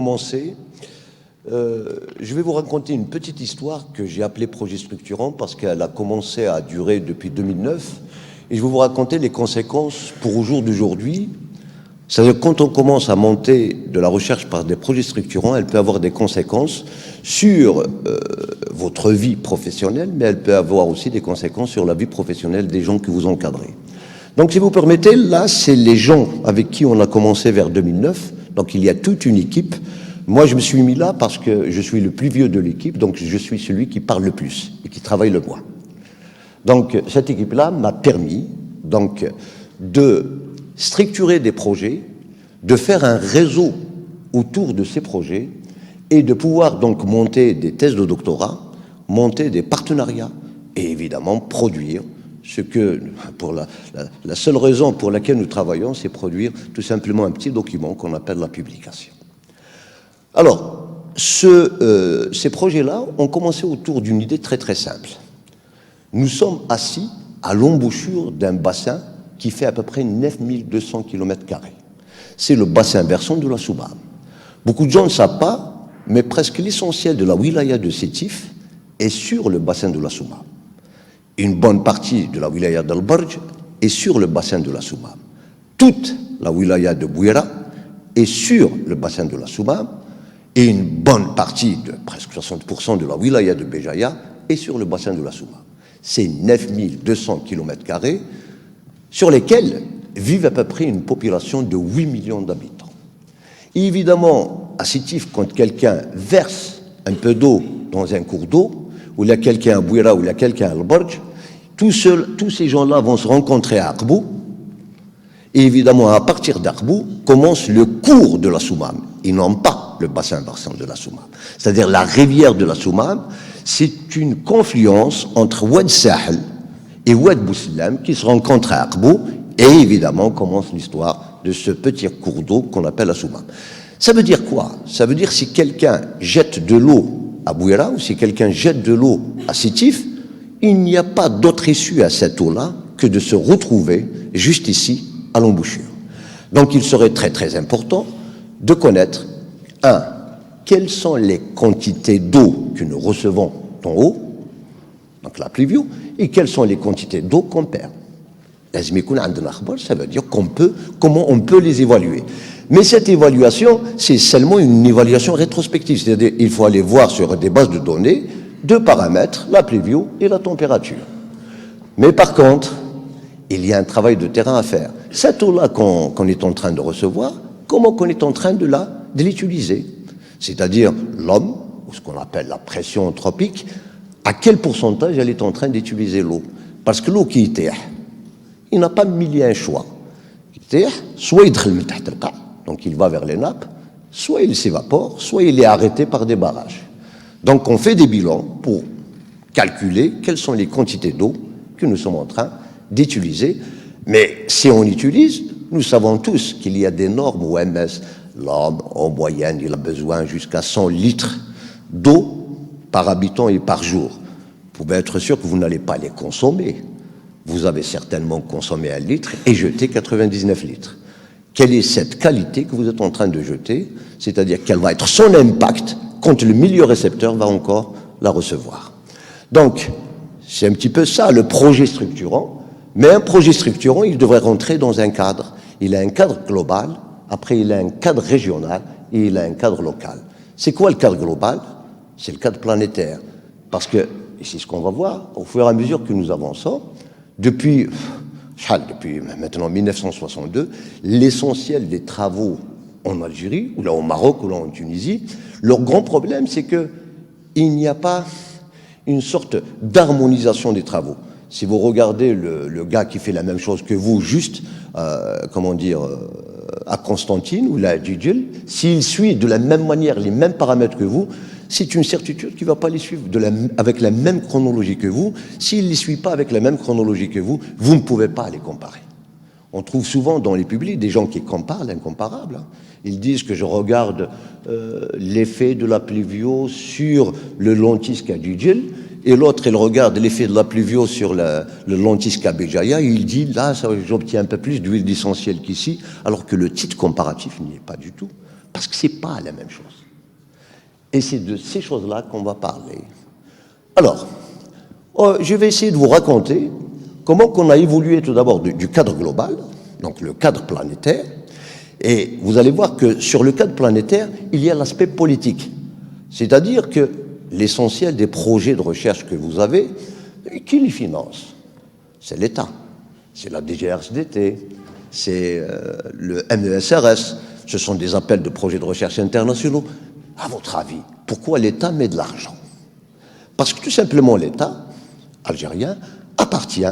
commencer, je vais vous raconter une petite histoire que j'ai appelée projet structurant parce qu'elle a commencé à durer depuis 2009 et je vais vous raconter les conséquences pour au jour d'aujourd'hui. C'est-à-dire quand on commence à monter de la recherche par des projets structurants, elle peut avoir des conséquences sur votre vie professionnelle, mais elle peut avoir aussi des conséquences sur la vie professionnelle des gens que vous encadrez. Donc si vous permettez, là c'est les gens avec qui on a commencé vers 2009, donc il y a toute une équipe. Moi je me suis mis là parce que je suis le plus vieux de l'équipe, donc je suis celui qui parle le plus et qui travaille le moins. Donc cette équipe-là m'a permis donc de structurer des projets, de faire un réseau autour de ces projets et de pouvoir donc monter des thèses de doctorat, monter des partenariats et évidemment produire ce que, pour la seule raison pour laquelle nous travaillons, c'est produire tout simplement un petit document qu'on appelle la publication. Alors, ces projets-là ont commencé autour d'une idée très très simple. Nous sommes assis à l'embouchure d'un bassin qui fait à peu près 9200 km². C'est le bassin versant de la Soumam. Beaucoup de gens ne savent pas, mais presque l'essentiel de la wilaya de Sétif est sur le bassin de la Soumam. Une bonne partie de la wilaya d'Al-Barj est sur le bassin de la Soumam. Toute la wilaya de Bouira est sur le bassin de la Soumam et une bonne partie, de presque 60% de la wilaya de Béjaïa est sur le bassin de la Soumam. C'est 9200 km² sur lesquels vivent à peu près une population de 8 millions d'habitants. Et évidemment, à Sétif, quand quelqu'un verse un peu d'eau dans un cours d'eau, ou il y a quelqu'un à Bouira, ou il y a quelqu'un à Al-Barj, tous ces gens-là vont se rencontrer à Arbou, et évidemment, à partir d'Arbou, commence le cours de la Soumam. Ils n'ont pas le bassin versant de la Soumam. C'est-à-dire la rivière de la Soumam, c'est une confluence entre Oued Sahel et Oued Bousselam qui se rencontrent à Arbou, et évidemment commence l'histoire de ce petit cours d'eau qu'on appelle la Soumam. Ça veut dire quoi? Ça veut dire si quelqu'un jette de l'eau à Bouira ou si quelqu'un jette de l'eau à Sétif, il n'y a pas d'autre issue à cette eau-là que de se retrouver juste ici à l'embouchure. Donc il serait très très important de connaître, quelles sont les quantités d'eau que nous recevons en haut, donc la pluvio, et quelles sont les quantités d'eau qu'on perd. Ça veut dire comment on peut les évaluer. Mais cette évaluation, c'est seulement une évaluation rétrospective. C'est-à-dire qu'il faut aller voir sur des bases de données deux paramètres, la pluvio et la température. Mais par contre, il y a un travail de terrain à faire. Cette eau-là qu'on est en train de recevoir, comment qu'on est en train de l'utiliser? C'est-à-dire l'homme, ou ce qu'on appelle la pression anthropique, à quel pourcentage elle est en train d'utiliser l'eau? Parce que l'eau qui est il n'a pas mille et un choix. Soit il donc il va vers les nappes, soit il s'évapore, soit il est arrêté par des barrages. Donc on fait des bilans pour calculer quelles sont les quantités d'eau que nous sommes en train d'utiliser. Mais si on utilise, nous savons tous qu'il y a des normes OMS. L'homme, en moyenne, il a besoin jusqu'à 100 litres d'eau par habitant et par jour. Vous pouvez être sûr que vous n'allez pas les consommer. Vous avez certainement consommé 1 litre et jeté 99 litres. Quelle est cette qualité que vous êtes en train de jeter? C'est-à-dire quel va être son impact quand le milieu récepteur va encore la recevoir. Donc, c'est un petit peu ça, le projet structurant. Mais un projet structurant, il devrait rentrer dans un cadre. Il a un cadre global, après il a un cadre régional et il a un cadre local. C'est quoi le cadre global? C'est le cadre planétaire. Parce que, et c'est ce qu'on va voir, au fur et à mesure que nous avançons, depuis maintenant 1962, l'essentiel des travaux en Algérie, ou là au Maroc, ou là en Tunisie, leur grand problème, c'est qu'il n'y a pas une sorte d'harmonisation des travaux. Si vous regardez le gars qui fait la même chose que vous, juste, à Constantine ou là à Djidjil, s'il suit de la même manière les mêmes paramètres que vous, c'est une certitude qu'il ne va pas les suivre avec la même chronologie que vous. S'il ne les suit pas avec la même chronologie que vous, vous ne pouvez pas les comparer. On trouve souvent dans les publics des gens qui comparent l'incomparable. Ils disent que je regarde l'effet de la pluvio sur le lentisque à Djidjil, et l'autre, il regarde l'effet de la pluvio sur le lentisque à Béjaïa, et il dit, là, j'obtiens un peu plus d'huile essentielle qu'ici, alors que le titre comparatif n'y est pas du tout. Parce que ce n'est pas la même chose. Et c'est de ces choses-là qu'on va parler. Alors, je vais essayer de vous raconter comment qu'on a évolué tout d'abord du cadre global, donc le cadre planétaire, et vous allez voir que sur le cadre planétaire, il y a l'aspect politique. C'est-à-dire que l'essentiel des projets de recherche que vous avez, qui les finance? C'est l'État, c'est la DGRSDT, c'est le MESRS, ce sont des appels de projets de recherche internationaux. À votre avis, pourquoi l'État met de l'argent? Parce que tout simplement l'État algérien appartient,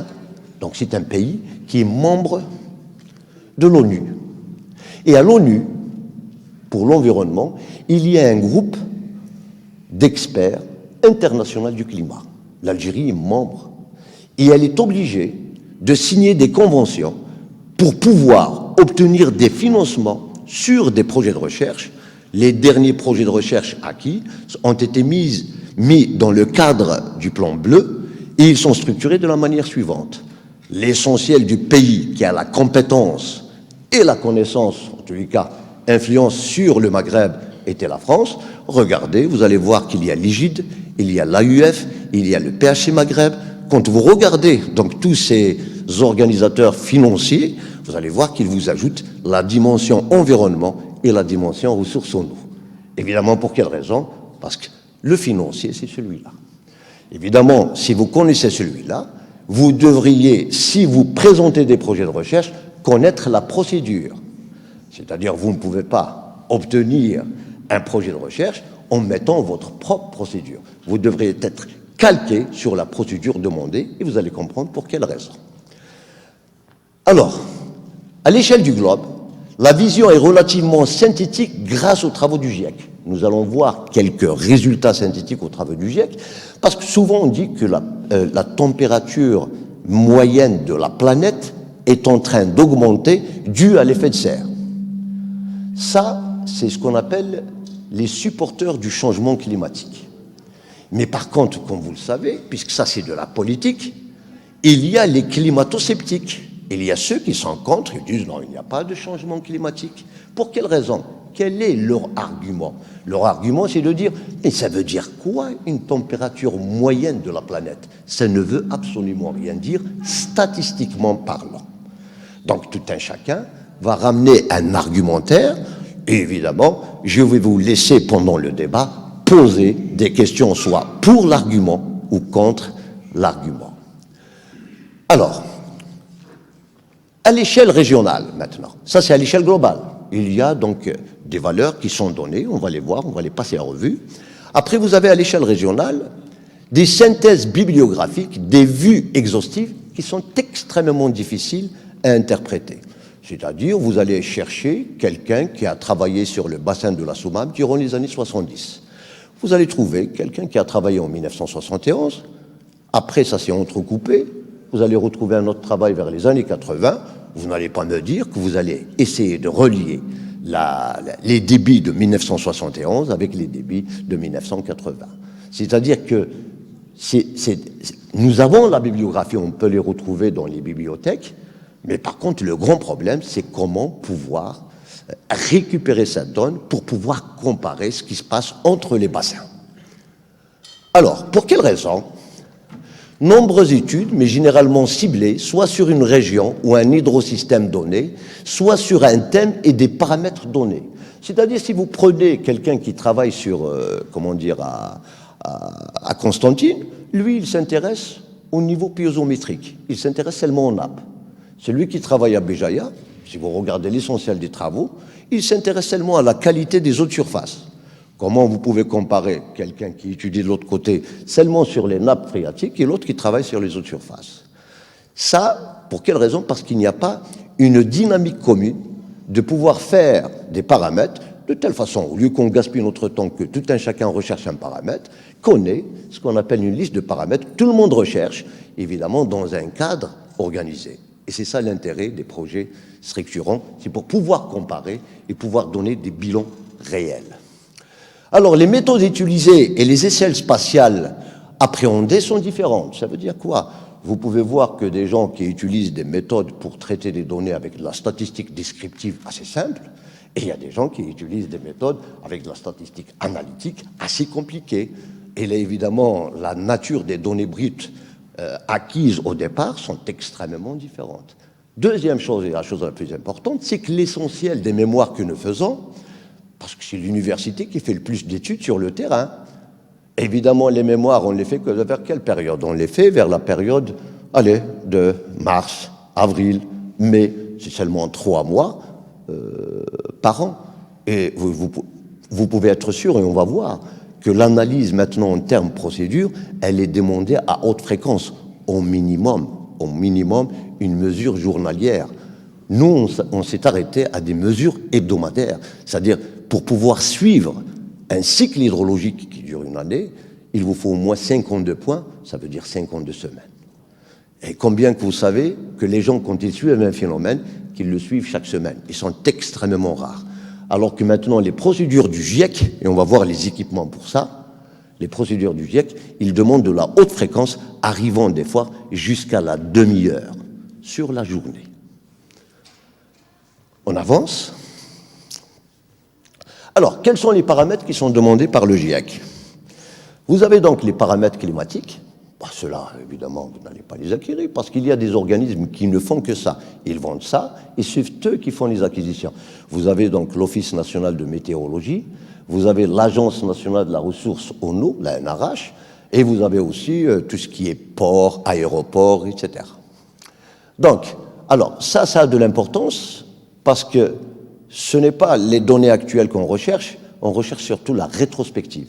donc c'est un pays qui est membre de l'ONU. Et à l'ONU, pour l'environnement, il y a un groupe d'experts international du climat. L'Algérie est membre et elle est obligée de signer des conventions pour pouvoir obtenir des financements sur des projets de recherche. Les derniers projets de recherche acquis ont été mis dans le cadre du plan bleu et ils sont structurés de la manière suivante. L'essentiel du pays qui a la compétence et la connaissance, en tous les cas, influence sur le Maghreb était la France. Regardez, vous allez voir qu'il y a l'IGID, il y a l'AUF, il y a le PHC Maghreb. Quand vous regardez donc tous ces organisateurs financiers, vous allez voir qu'ils vous ajoutent la dimension environnement et la dimension ressources en eau. Évidemment, pour quelle raison? Parce que le financier, c'est celui-là. Évidemment, si vous connaissez celui-là, vous devriez, si vous présentez des projets de recherche, connaître la procédure. C'est-à-dire, vous ne pouvez pas obtenir un projet de recherche en mettant votre propre procédure. Vous devriez être calqué sur la procédure demandée et vous allez comprendre pour quelle raison. Alors, à l'échelle du globe, la vision est relativement synthétique grâce aux travaux du GIEC. Nous allons voir quelques résultats synthétiques aux travaux du GIEC, parce que souvent on dit que la température moyenne de la planète est en train d'augmenter dû à l'effet de serre. Ça, c'est ce qu'on appelle les supporteurs du changement climatique. Mais par contre, comme vous le savez, puisque ça c'est de la politique, il y a les climato-sceptiques. Il y a ceux qui sont contre, ils disent non, il n'y a pas de changement climatique. Pour quelle raison? Quel est leur argument? Leur argument, c'est de dire, mais ça veut dire quoi une température moyenne de la planète? Ça ne veut absolument rien dire, statistiquement parlant. Donc tout un chacun va ramener un argumentaire, et évidemment, je vais vous laisser pendant le débat poser des questions, soit pour l'argument ou contre l'argument. Alors, à l'échelle régionale, maintenant, ça c'est à l'échelle globale. Il y a donc des valeurs qui sont données, on va les voir, on va les passer en revue. Après, vous avez à l'échelle régionale des synthèses bibliographiques, des vues exhaustives qui sont extrêmement difficiles à interpréter. C'est-à-dire, vous allez chercher quelqu'un qui a travaillé sur le bassin de la Soumam durant les années 70. Vous allez trouver quelqu'un qui a travaillé en 1971, après ça s'est entrecoupé, vous allez retrouver un autre travail vers les années 80, vous n'allez pas me dire que vous allez essayer de relier les débits de 1971 avec les débits de 1980. C'est-à-dire que nous avons la bibliographie, on peut les retrouver dans les bibliothèques, mais par contre, le grand problème, c'est comment pouvoir récupérer cette donne pour pouvoir comparer ce qui se passe entre les bassins. Alors, pour quelle raison? Nombreuses études, mais généralement ciblées, soit sur une région ou un hydrosystème donné, soit sur un thème et des paramètres donnés. C'est-à-dire, si vous prenez quelqu'un qui travaille sur, à Constantine, lui, il s'intéresse au niveau piézométrique. Il s'intéresse seulement aux nappes. Celui qui travaille à Béjaïa, si vous regardez l'essentiel des travaux, il s'intéresse seulement à la qualité des eaux de surface. Comment vous pouvez comparer quelqu'un qui étudie de l'autre côté seulement sur les nappes phréatiques et l'autre qui travaille sur les eaux de surface? Ça, pour quelle raison? Parce qu'il n'y a pas une dynamique commune de pouvoir faire des paramètres de telle façon, au lieu qu'on gaspille notre temps, que tout un chacun recherche un paramètre, qu'on ait ce qu'on appelle une liste de paramètres. Tout le monde recherche, évidemment, dans un cadre organisé. Et c'est ça l'intérêt des projets structurants, c'est pour pouvoir comparer et pouvoir donner des bilans réels. Alors, les méthodes utilisées et les échelles spatiales appréhendées sont différentes. Ça veut dire quoi? Vous pouvez voir que des gens qui utilisent des méthodes pour traiter des données avec de la statistique descriptive assez simple, Et il y a des gens qui utilisent des méthodes avec de la statistique analytique assez compliquée. Et là, évidemment, la nature des données brutes acquises au départ sont extrêmement différentes. Deuxième chose, et la chose la plus importante, c'est que l'essentiel des mémoires que nous faisons, parce que c'est l'université qui fait le plus d'études sur le terrain, évidemment, les mémoires, on les fait que vers quelle période? On les fait vers la période, allez, de mars, avril, mai, c'est seulement 3 mois par an. Et vous pouvez être sûr, et on va voir, que l'analyse maintenant en termes procédure, elle est demandée à haute fréquence, au minimum une mesure journalière. Nous, on s'est arrêté à des mesures hebdomadaires, c'est-à-dire pour pouvoir suivre un cycle hydrologique qui dure une année, il vous faut au moins 52 points, ça veut dire 52 semaines. Et combien que vous savez que les gens, quand ils suivent un phénomène, qu'ils le suivent chaque semaine, ils sont extrêmement rares. Alors que maintenant, les procédures du GIEC, et on va voir les équipements pour ça, les procédures du GIEC, ils demandent de la haute fréquence, arrivant des fois jusqu'à la demi-heure sur la journée. On avance. Alors, quels sont les paramètres qui sont demandés par le GIEC? Vous avez donc les paramètres climatiques. Bah, ceux-là, évidemment, vous n'allez pas les acquérir parce qu'il y a des organismes qui ne font que ça. Ils vendent ça et c'est eux qui font les acquisitions. Vous avez donc l'Office national de météorologie, vous avez l'Agence nationale de la ressource en eau, la NRH, et vous avez aussi tout ce qui est port, aéroport, etc. Donc, alors, ça a de l'importance parce que ce n'est pas les données actuelles qu'on recherche, on recherche surtout la rétrospective.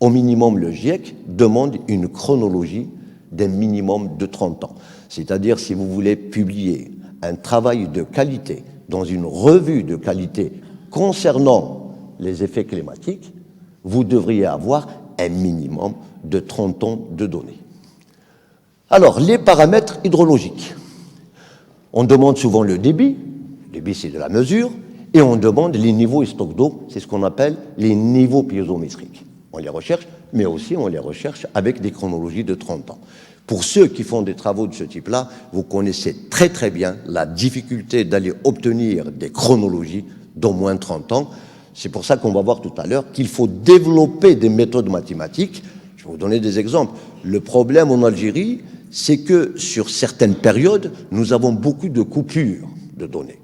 Au minimum, le GIEC demande une chronologie d'un minimum de 30 ans. C'est-à-dire, si vous voulez publier un travail de qualité dans une revue de qualité concernant les effets climatiques, vous devriez avoir un minimum de 30 ans de données. Alors, les paramètres hydrologiques. On demande souvent le débit c'est de la mesure, et on demande les niveaux et stocks d'eau, c'est ce qu'on appelle les niveaux piézométriques. On les recherche, mais aussi on les recherche avec des chronologies de 30 ans. Pour ceux qui font des travaux de ce type-là, vous connaissez très très bien la difficulté d'aller obtenir des chronologies d'au moins 30 ans. C'est pour ça qu'on va voir tout à l'heure qu'il faut développer des méthodes mathématiques. Je vais vous donner des exemples. Le problème en Algérie, c'est que sur certaines périodes, nous avons beaucoup de coupures de données.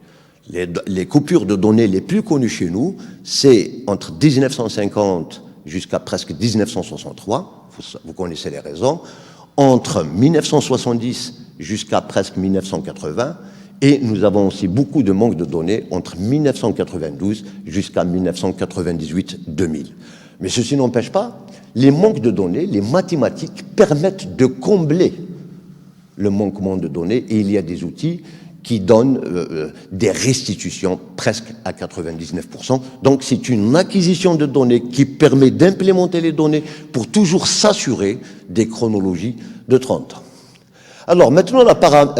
Les coupures de données les plus connues chez nous, c'est entre 1950 jusqu'à presque 1963, vous connaissez les raisons, entre 1970 jusqu'à presque 1980, et nous avons aussi beaucoup de manque de données entre 1992 jusqu'à 1998-2000. Mais ceci n'empêche pas, les manques de données, les mathématiques permettent de combler le manquement de données, et il y a des outils qui donnent des restitutions presque à 99%. Donc c'est une acquisition de données qui permet d'implémenter les données pour toujours s'assurer des chronologies de 30 ans. Alors maintenant,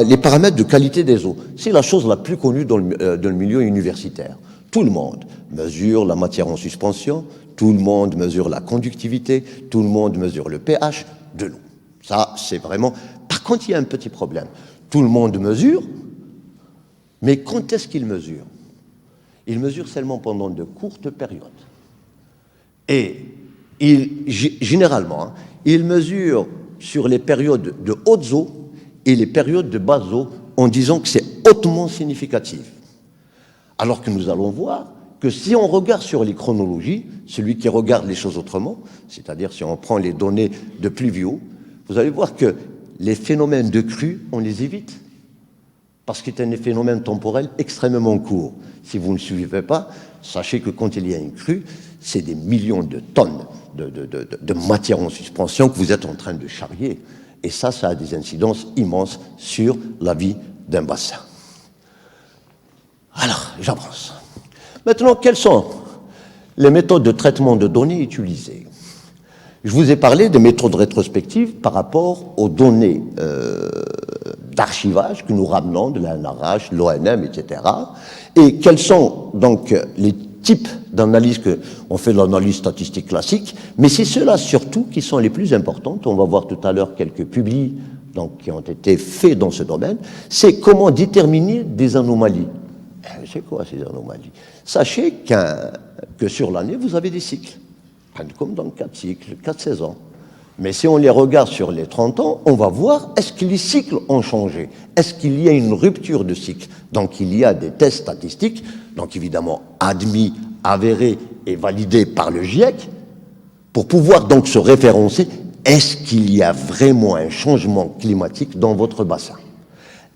les paramètres de qualité des eaux, c'est la chose la plus connue dans le milieu universitaire. Tout le monde mesure la matière en suspension, tout le monde mesure la conductivité, tout le monde mesure le pH de l'eau. Ça, c'est vraiment... Par contre, il y a un petit problème. Tout le monde mesure, mais quand est-ce qu'il mesure? Il mesure seulement pendant de courtes périodes. Et généralement, il mesure sur les périodes de hautes eaux et les périodes de basses eaux en disant que c'est hautement significatif. Alors que nous allons voir que si on regarde sur les chronologies, celui qui regarde les choses autrement, c'est-à-dire si on prend les données de pluviaux, vous allez voir que les phénomènes de crue, on les évite. Parce que c'est un phénomène temporel extrêmement court. Si vous ne suivez pas, sachez que quand il y a une crue, c'est des millions de tonnes de matière en suspension que vous êtes en train de charrier. Et ça a des incidences immenses sur la vie d'un bassin. Alors, j'avance. Maintenant, quelles sont les méthodes de traitement de données utilisées? Je vous ai parlé des méthodes rétrospectives par rapport aux données d'archivage que nous ramenons de la NRH, l'ONM, etc. Et quels sont donc les types d'analyse qu'on fait de l'analyse statistique classique, mais c'est ceux-là surtout qui sont les plus importantes. On va voir tout à l'heure quelques publis donc, qui ont été faits dans ce domaine. C'est comment déterminer des anomalies. C'est quoi ces anomalies? Sachez que sur l'année, vous avez des cycles, comme dans 4 cycles, 4 saisons. Mais si on les regarde sur les 30 ans, on va voir, est-ce que les cycles ont changé? Est-ce qu'il y a une rupture de cycle? Donc il y a des tests statistiques, donc évidemment admis, avérés et validés par le GIEC, pour pouvoir donc se référencer, est-ce qu'il y a vraiment un changement climatique dans votre bassin?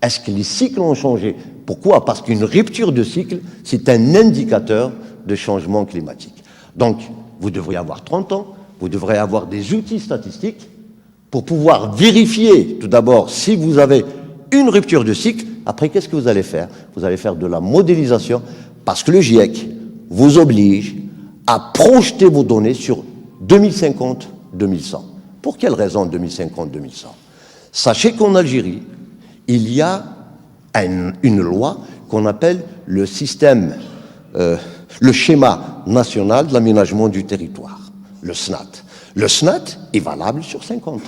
Est-ce que les cycles ont changé? Pourquoi? Parce qu'une rupture de cycle, c'est un indicateur de changement climatique. Donc, vous devriez avoir 30 ans, vous devrez avoir des outils statistiques pour pouvoir vérifier, tout d'abord, si vous avez une rupture de cycle. Après, qu'est-ce que vous allez faire? Vous allez faire de la modélisation, parce que le GIEC vous oblige à projeter vos données sur 2050-2100. Pour quelle raison 2050-2100? Sachez qu'en Algérie, il y a une loi qu'on appelle le système, le schéma national de l'aménagement du territoire, le SNAT. Le SNAT est valable sur 50 ans.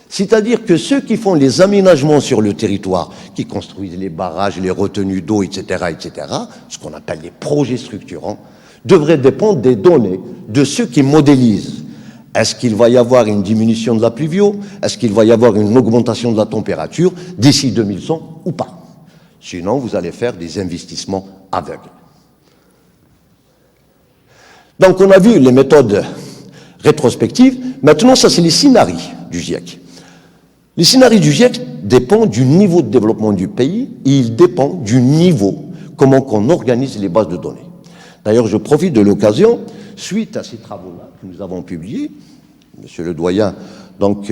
C'est-à-dire que ceux qui font les aménagements sur le territoire, qui construisent les barrages, les retenues d'eau, etc., ce qu'on appelle les projets structurants, devraient dépendre des données de ceux qui modélisent. Est-ce qu'il va y avoir une diminution de la pluvio? Est-ce qu'il va y avoir une augmentation de la température d'ici 2100 ou pas? Sinon, vous allez faire des investissements aveugles. Donc, on a vu les méthodes rétrospectives. Maintenant, ça, c'est les scénarios du GIEC. Les scénarios du GIEC dépendent du niveau de développement du pays et ils dépendent du niveau, comment qu'on organise les bases de données. D'ailleurs, je profite de l'occasion, suite à ces travaux-là que nous avons publiés, Monsieur le Doyen, donc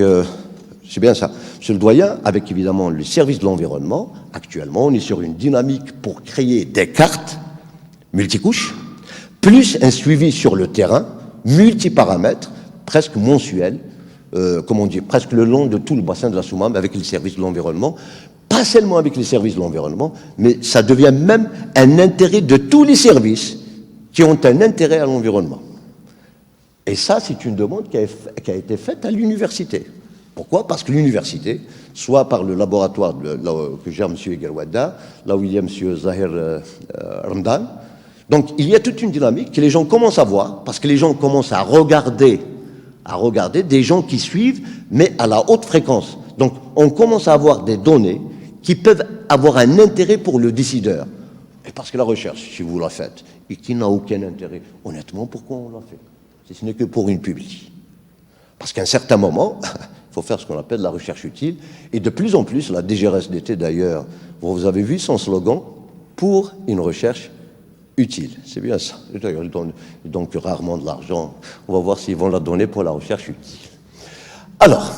c'est bien ça, Monsieur le Doyen, avec évidemment le service de l'environnement, actuellement, on est sur une dynamique pour créer des cartes multicouches, plus un suivi sur le terrain, multiparamètres, presque mensuel, presque le long de tout le bassin de la Soumam avec les services de l'environnement, pas seulement avec les services de l'environnement, mais ça devient même un intérêt de tous les services qui ont un intérêt à l'environnement. Et ça, c'est une demande qui a été faite à l'université. Pourquoi? Parce que l'université, soit par le laboratoire que gère M. Egerwadda, là où il y a M. Zahir Ramdan, donc il y a toute une dynamique que les gens commencent à voir, parce que les gens commencent à regarder des gens qui suivent, mais à la haute fréquence. Donc on commence à avoir des données qui peuvent avoir un intérêt pour le décideur. Et parce que la recherche, si vous la faites, et qui n'a aucun intérêt, honnêtement, pourquoi on la fait? Si ce n'est que pour une publicité. Parce qu'à un certain moment, il faut faire ce qu'on appelle la recherche utile. Et de plus en plus, la DGRSDT d'ailleurs, vous avez vu son slogan, pour une recherche utile. C'est bien ça. D'ailleurs, ils donnent donc rarement de l'argent. On va voir s'ils vont la donner pour la recherche utile. Alors,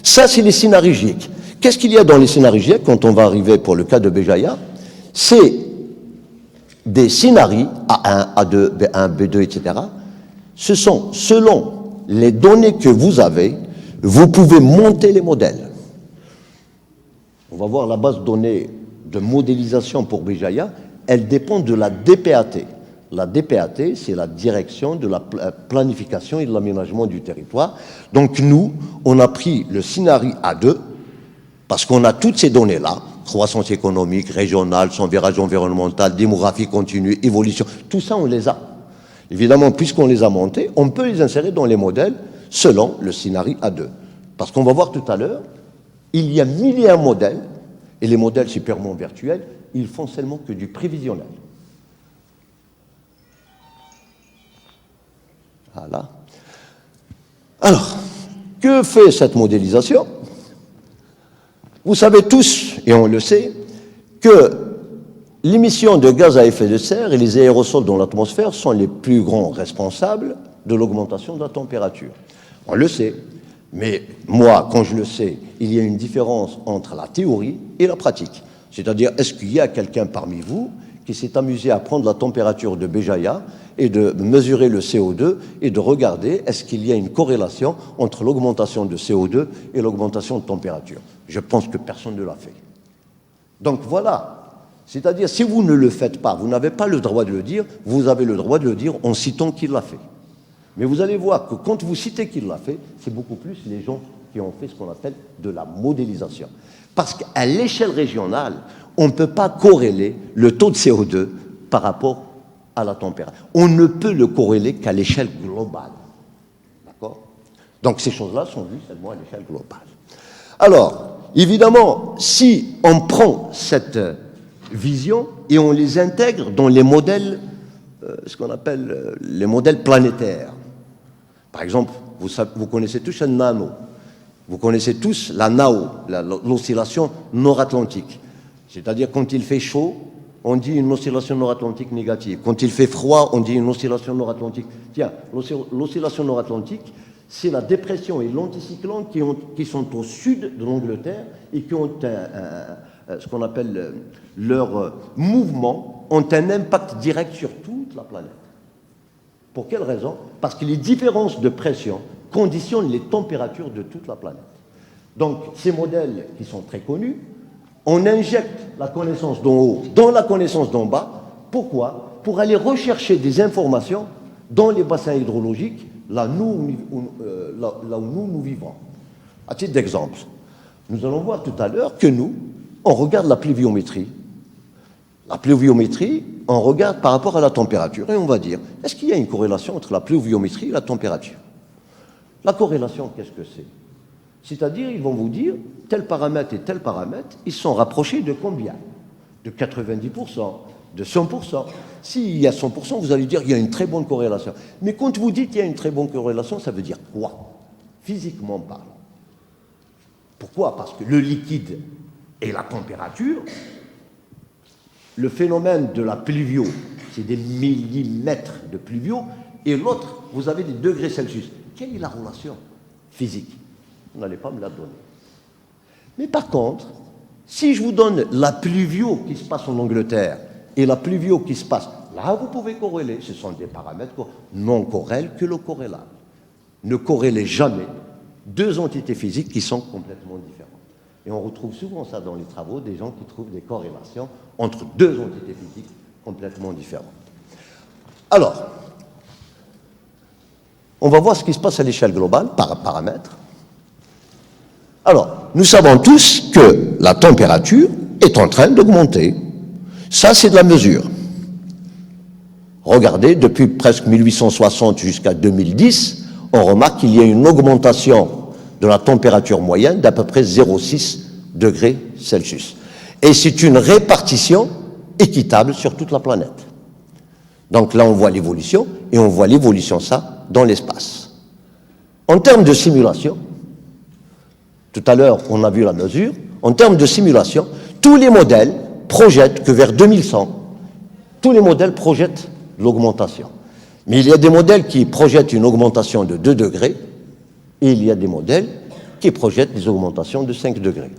ça c'est les scénarios GIEC. Qu'est-ce qu'il y a dans les scénarios GIEC quand on va arriver pour le cas de Béjaïa? C'est des scénarios A1, A2, B1, B2, etc. Ce sont, selon les données que vous avez, vous pouvez monter les modèles. On va voir la base de données de modélisation pour Béjaïa, elle dépend de la DPAT. La DPAT, c'est la direction de la planification et de l'aménagement du territoire. Donc nous, on a pris le scénario A2, parce qu'on a toutes ces données-là, croissance économique, régionale, son virage environnemental, démographie continue, évolution, tout ça on les a. Évidemment, puisqu'on les a montés, on peut les insérer dans les modèles selon le scénario A2. Parce qu'on va voir tout à l'heure, il y a 1001 modèles, et les modèles c'est purement virtuels, ils font seulement que du prévisionnel. Voilà. Alors, que fait cette modélisation? Vous savez tous, et on le sait, que l'émission de gaz à effet de serre et les aérosols dans l'atmosphère sont les plus grands responsables de l'augmentation de la température. On le sait, mais moi, quand je le sais, il y a une différence entre la théorie et la pratique. C'est-à-dire, est-ce qu'il y a quelqu'un parmi vous qui s'est amusé à prendre la température de Béjaïa et de mesurer le CO2 et de regarder est-ce qu'il y a une corrélation entre l'augmentation de CO2 et l'augmentation de température? Je pense que personne ne l'a fait. Donc voilà. C'est-à-dire, si vous ne le faites pas, vous n'avez pas le droit de le dire, vous avez le droit de le dire en citant qui l'a fait. Mais vous allez voir que quand vous citez qui l'a fait, c'est beaucoup plus les gens qui ont fait ce qu'on appelle de la modélisation. Parce qu'à l'échelle régionale, on ne peut pas corréler le taux de CO2 par rapport à la température. On ne peut le corréler qu'à l'échelle globale. D'accord? Donc ces choses-là sont vues seulement à l'échelle globale. Alors, évidemment, si on prend cette vision et on les intègre dans les modèles, ce qu'on appelle les modèles planétaires. Par exemple, vous connaissez tous un nano. Vous connaissez tous la NAO, l'oscillation nord-atlantique. C'est-à-dire quand il fait chaud, on dit une oscillation nord-atlantique négative. Quand il fait froid, on dit une oscillation nord-atlantique. Tiens, l'oscillation nord-atlantique, c'est la dépression et l'anticyclone qui sont au sud de l'Angleterre et qui ont ce qu'on appelle leur mouvement, ont un impact direct sur toute la planète. Pour quelle raison? Parce que les différences de pression conditionnent les températures de toute la planète. Donc, ces modèles qui sont très connus, on injecte la connaissance d'en haut dans la connaissance d'en bas. Pourquoi? Pour aller rechercher des informations dans les bassins hydrologiques, là où nous vivons. À titre d'exemple, nous allons voir tout à l'heure que nous, on regarde la pluviométrie. La pluviométrie, on regarde par rapport à la température et on va dire, est-ce qu'il y a une corrélation entre la pluviométrie et la température? La corrélation, qu'est-ce que c'est? C'est-à-dire, ils vont vous dire, tel paramètre et tel paramètre, ils sont rapprochés de combien? De 90%, de 100%. S'il y a 100%, vous allez dire qu'il y a une très bonne corrélation. Mais quand vous dites qu'il y a une très bonne corrélation, ça veut dire quoi? Physiquement parlant. Pourquoi? Parce que le liquide et la température, le phénomène de la pluvio, c'est des millimètres de pluvio, et l'autre, vous avez des degrés Celsius. Quelle est la relation physique? Vous n'allez pas me la donner. Mais par contre, si je vous donne la pluvio qui se passe en Angleterre et la pluvio qui se passe là, vous pouvez corréler. Ce sont des paramètres non corrèlent que le corrélable. Ne corrélez jamais deux entités physiques qui sont complètement différentes. Et on retrouve souvent ça dans les travaux, des gens qui trouvent des corrélations entre deux entités physiques complètement différentes. Alors, on va voir ce qui se passe à l'échelle globale par paramètre. Alors, nous savons tous que la température est en train d'augmenter. Ça, c'est de la mesure. Regardez, depuis presque 1860 jusqu'à 2010, on remarque qu'il y a une augmentation de la température moyenne d'à peu près 0,6 degrés Celsius. Et c'est une répartition équitable sur toute la planète. Donc là, on voit l'évolution, et on voit l'évolution, ça, dans l'espace. En termes de simulation, tout à l'heure, on a vu la mesure, en termes de simulation, tous les modèles projettent que vers 2100, tous les modèles projettent l'augmentation. Mais il y a des modèles qui projettent une augmentation de 2 degrés, et il y a des modèles qui projettent des augmentations de 5 degrés.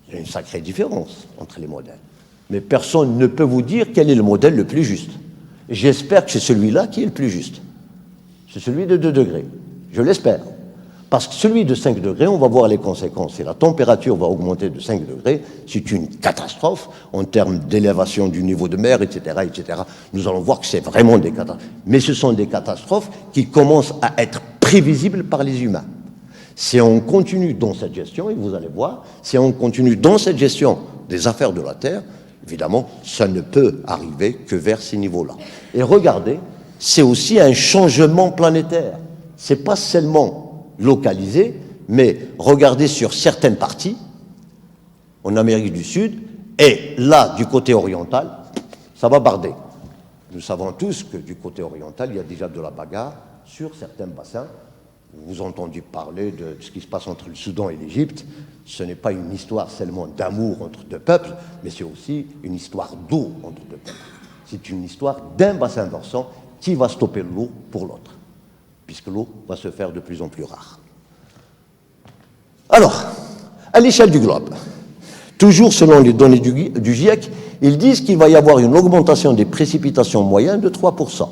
Il y a une sacrée différence entre les modèles. Mais personne ne peut vous dire quel est le modèle le plus juste. J'espère que c'est celui-là qui est le plus juste. C'est celui de 2 degrés. Je l'espère. Parce que celui de 5 degrés, on va voir les conséquences. Et la température va augmenter de 5 degrés. C'est une catastrophe en termes d'élévation du niveau de mer, etc., etc. Nous allons voir que c'est vraiment des catastrophes. Mais ce sont des catastrophes qui commencent à être prévisibles par les humains. Si on continue dans cette gestion, et vous allez voir, si on continue dans cette gestion des affaires de la Terre, évidemment, ça ne peut arriver que vers ces niveaux-là. Et regardez, c'est aussi un changement planétaire. C'est pas seulement localisé, mais regardez sur certaines parties, en Amérique du Sud, et là, du côté oriental, ça va barder. Nous savons tous que du côté oriental, il y a déjà de la bagarre sur certains bassins. Vous avez entendu parler de ce qui se passe entre le Soudan et l'Égypte. Ce n'est pas une histoire seulement d'amour entre deux peuples, mais c'est aussi une histoire d'eau entre deux peuples. C'est une histoire d'un bassin versant qui va stopper l'eau pour l'autre, puisque l'eau va se faire de plus en plus rare. Alors, à l'échelle du globe, toujours selon les données du GIEC, ils disent qu'il va y avoir une augmentation des précipitations moyennes de 3%.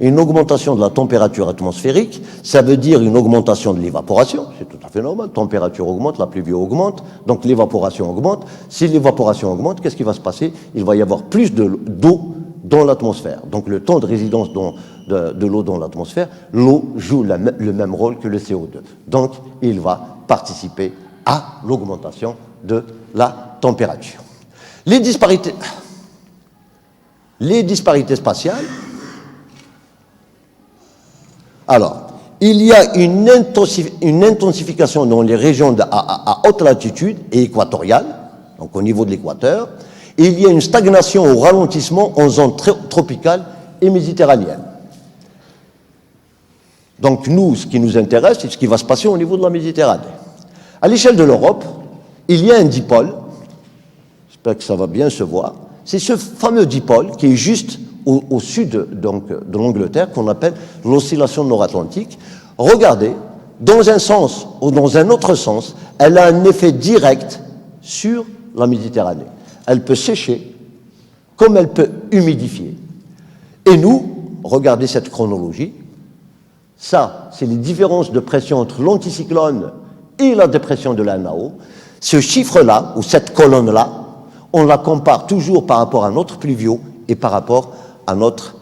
Une augmentation de la température atmosphérique, ça veut dire une augmentation de l'évaporation, c'est tout à fait normal, la température augmente, la pluie augmente, donc l'évaporation augmente. Si l'évaporation augmente, qu'est-ce qui va se passer? Il va y avoir plus d'eau dans l'atmosphère. Donc le temps de résidence de l'eau dans l'atmosphère, l'eau joue le même rôle que le CO2. Donc il va participer à l'augmentation de la température. Les disparités spatiales. Alors, il y a une intensification dans les régions à haute latitude et équatoriale, donc au niveau de l'équateur, et il y a une stagnation ou ralentissement en zone tropicale et méditerranéenne. Donc nous, ce qui nous intéresse, c'est ce qui va se passer au niveau de la Méditerranée. À l'échelle de l'Europe, il y a un dipôle, j'espère que ça va bien se voir, c'est ce fameux dipôle qui est juste au sud donc, de l'Angleterre, qu'on appelle l'oscillation nord-atlantique. Regardez, dans un sens ou dans un autre sens, elle a un effet direct sur la Méditerranée. Elle peut sécher, comme elle peut humidifier. Et nous, regardez cette chronologie, ça, c'est les différences de pression entre l'anticyclone et la dépression de la NAO. Ce chiffre-là, ou cette colonne-là, on la compare toujours par rapport à notre pluvio et par rapport à notre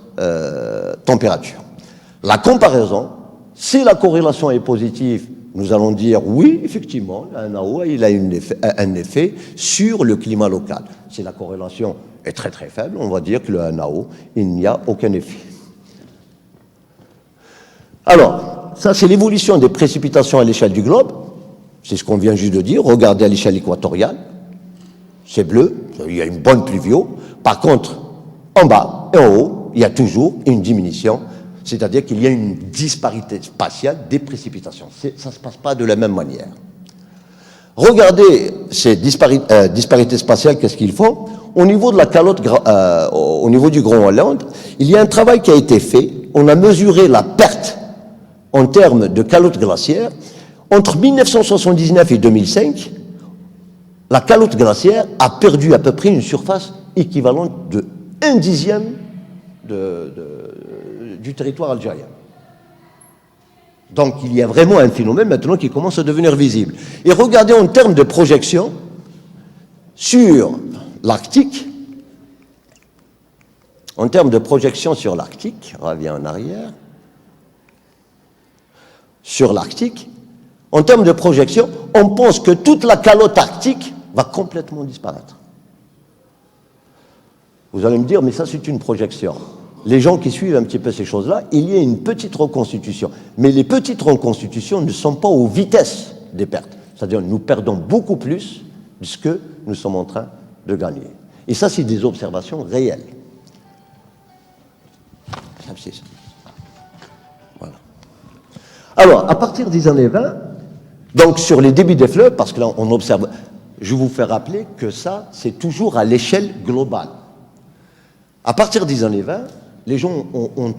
température. La comparaison, si la corrélation est positive, nous allons dire oui, effectivement, la NAO il a un effet sur le climat local. Si la corrélation est très très faible, on va dire que le NAO, il n'y a aucun effet. Alors, ça c'est l'évolution des précipitations à l'échelle du globe, c'est ce qu'on vient juste de dire. Regardez à l'échelle équatoriale, c'est bleu, il y a une bonne pluvio. Par contre, en bas et en haut, il y a toujours une diminution, c'est-à-dire qu'il y a une disparité spatiale des précipitations. Ça ne se passe pas de la même manière. Regardez ces disparités spatiales, qu'est-ce qu'ils font? Au niveau de la calotte, au niveau du Groenland, il y a un travail qui a été fait. On a mesuré la perte en termes de calotte glaciaire. Entre 1979 et 2005, la calotte glaciaire a perdu à peu près une surface équivalente de 1/10 du territoire algérien. Donc il y a vraiment un phénomène maintenant qui commence à devenir visible. Et regardez en termes de projection sur l'Arctique. En termes de projection sur l'Arctique, on revient en arrière. Sur l'Arctique, en termes de projection, on pense que toute la calotte arctique va complètement disparaître. Vous allez me dire, mais ça c'est une projection. Les gens qui suivent un petit peu ces choses-là, il y a une petite reconstitution. Mais les petites reconstitutions ne sont pas aux vitesses des pertes. C'est-à-dire nous perdons beaucoup plus de ce que nous sommes en train de gagner. Et ça, c'est des observations réelles. Voilà. Alors, à partir des années 20, donc sur les débits des fleuves, parce que là on observe, je vous fais rappeler que ça, c'est toujours à l'échelle globale. À partir des années 20, les gens ont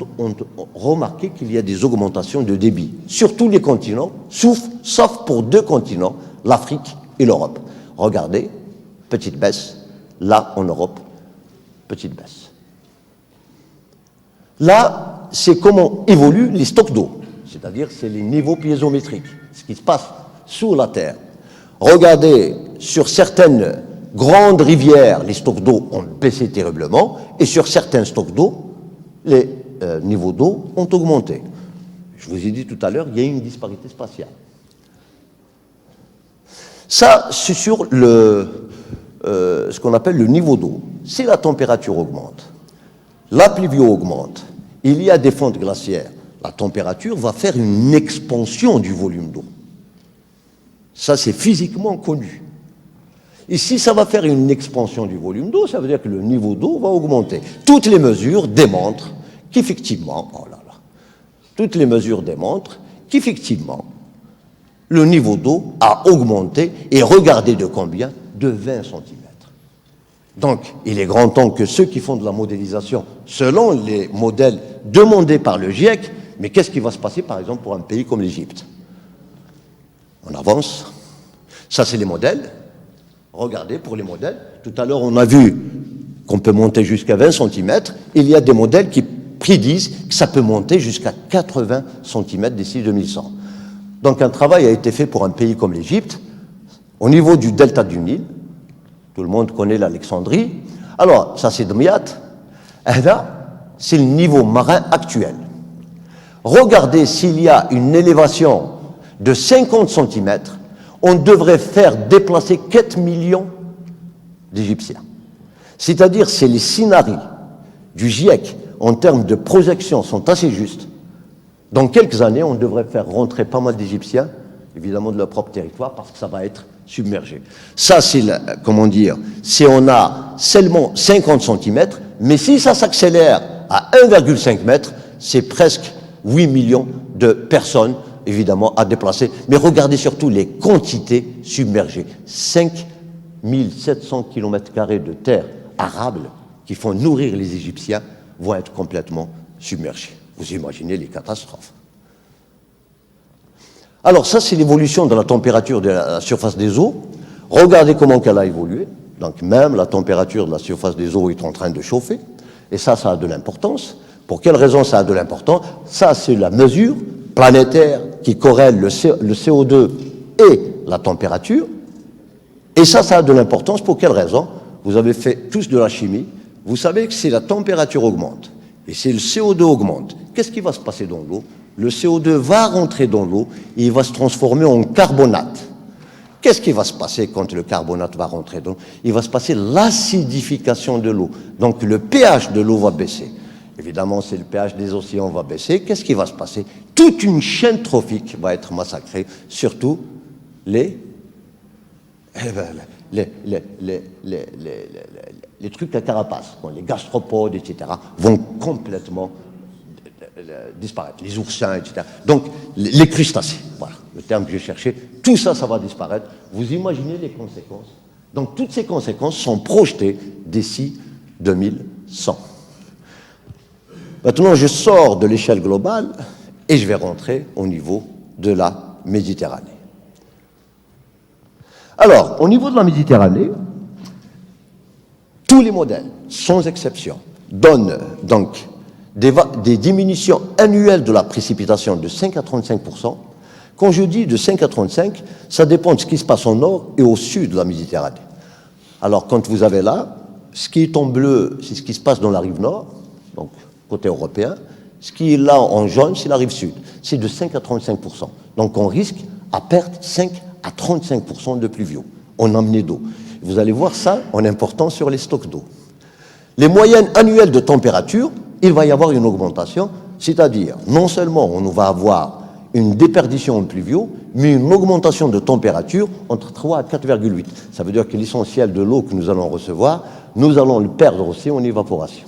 remarqué qu'il y a des augmentations de débit sur tous les continents, sauf pour deux continents, l'Afrique et l'Europe. Regardez, petite baisse, là en Europe, petite baisse. Là, c'est comment évoluent les stocks d'eau, c'est-à-dire c'est les niveaux piézométriques, ce qui se passe sous la terre. Regardez, sur certaines grandes rivières, les stocks d'eau ont baissé terriblement, et sur certains stocks d'eau, les niveaux d'eau ont augmenté. Je vous ai dit tout à l'heure, il y a une disparité spatiale. Ça, c'est sur ce qu'on appelle le niveau d'eau. Si la température augmente, la pluvio augmente, il y a des fontes glaciaires, la température va faire une expansion du volume d'eau. Ça, c'est physiquement connu. Et si ça va faire une expansion du volume d'eau, ça veut dire que le niveau d'eau va augmenter. Toutes les mesures démontrent qu'effectivement, toutes les mesures démontrent qu'effectivement, le niveau d'eau a augmenté, et regardez de combien? De 20 cm. Donc, il est grand temps que ceux qui font de la modélisation, selon les modèles demandés par le GIEC, mais qu'est-ce qui va se passer, par exemple, pour un pays comme l'Égypte? On avance. Ça, c'est les modèles. Regardez pour les modèles. Tout à l'heure, on a vu qu'on peut monter jusqu'à 20 cm. Il y a des modèles qui prédisent que ça peut monter jusqu'à 80 cm d'ici 2100. Donc, un travail a été fait pour un pays comme l'Égypte, au niveau du delta du Nil. Tout le monde connaît l'Alexandrie. Alors, ça, c'est Dmiat. Et là, c'est le niveau marin actuel. Regardez s'il y a une élévation de 50 cm. on devrait faire déplacer 4 millions d'Égyptiens. C'est-à-dire, c'est les scénarios du GIEC en termes de projection sont assez justes. Dans quelques années, on devrait faire rentrer pas mal d'Égyptiens, évidemment de leur propre territoire, parce que ça va être submergé. Ça, c'est, comment dire, si on a seulement 50 cm, mais si ça s'accélère à 1,5 mètre, c'est presque 8 millions de personnes, évidemment, à déplacer. Mais regardez surtout les quantités submergées. 5700 km² de terre arable qui font nourrir les Égyptiens vont être complètement submergés. Vous imaginez les catastrophes. Alors ça, c'est l'évolution de la température de la surface des eaux. Regardez comment elle a évolué. Donc même la température de la surface des eaux est en train de chauffer. Et ça a de l'importance. Pour quelle raison ça a de l'importance? Ça, c'est la mesure planétaire qui corrèle le CO2 et la température. Et ça a de l'importance. Pour quelle raison? Vous avez fait tous de la chimie. Vous savez que si la température augmente et si le CO2 augmente, qu'est-ce qui va se passer dans l'eau? Le CO2 va rentrer dans l'eau et il va se transformer en carbonate. Qu'est-ce qui va se passer quand le carbonate va rentrer dans l'eau? Il va se passer l'acidification de l'eau. Donc le pH de l'eau va baisser. Évidemment, si le pH des océans va baisser, qu'est-ce qui va se passer? Toute une chaîne trophique va être massacrée, surtout les trucs à carapace, les gastropodes, etc., vont complètement disparaître, les oursins, etc. Donc, les crustacés, voilà le terme que j'ai cherché, tout ça, ça va disparaître. Vous imaginez les conséquences? Donc, toutes ces conséquences sont projetées d'ici 2100. Maintenant, je sors de l'échelle globale et je vais rentrer au niveau de la Méditerranée. Alors, au niveau de la Méditerranée, tous les modèles, sans exception, donnent donc des diminutions annuelles de la précipitation de 5 à 35%. Quand je dis de 5 à 35, ça dépend de ce qui se passe au nord et au sud de la Méditerranée. Alors, quand vous avez là, ce qui est en bleu, c'est ce qui se passe dans la rive nord, donc côté européen. Ce qui est là en jaune, c'est la rive sud. C'est de 5 à 35%. Donc, on risque à perdre 5 à 35% de pluviaux en emmenée d'eau. Vous allez voir ça en important sur les stocks d'eau. Les moyennes annuelles de température, il va y avoir une augmentation, c'est-à-dire non seulement on va avoir une déperdition en pluviaux, mais une augmentation de température entre 3 à 4,8. Ça veut dire que l'essentiel de l'eau que nous allons recevoir, nous allons le perdre aussi en évaporation.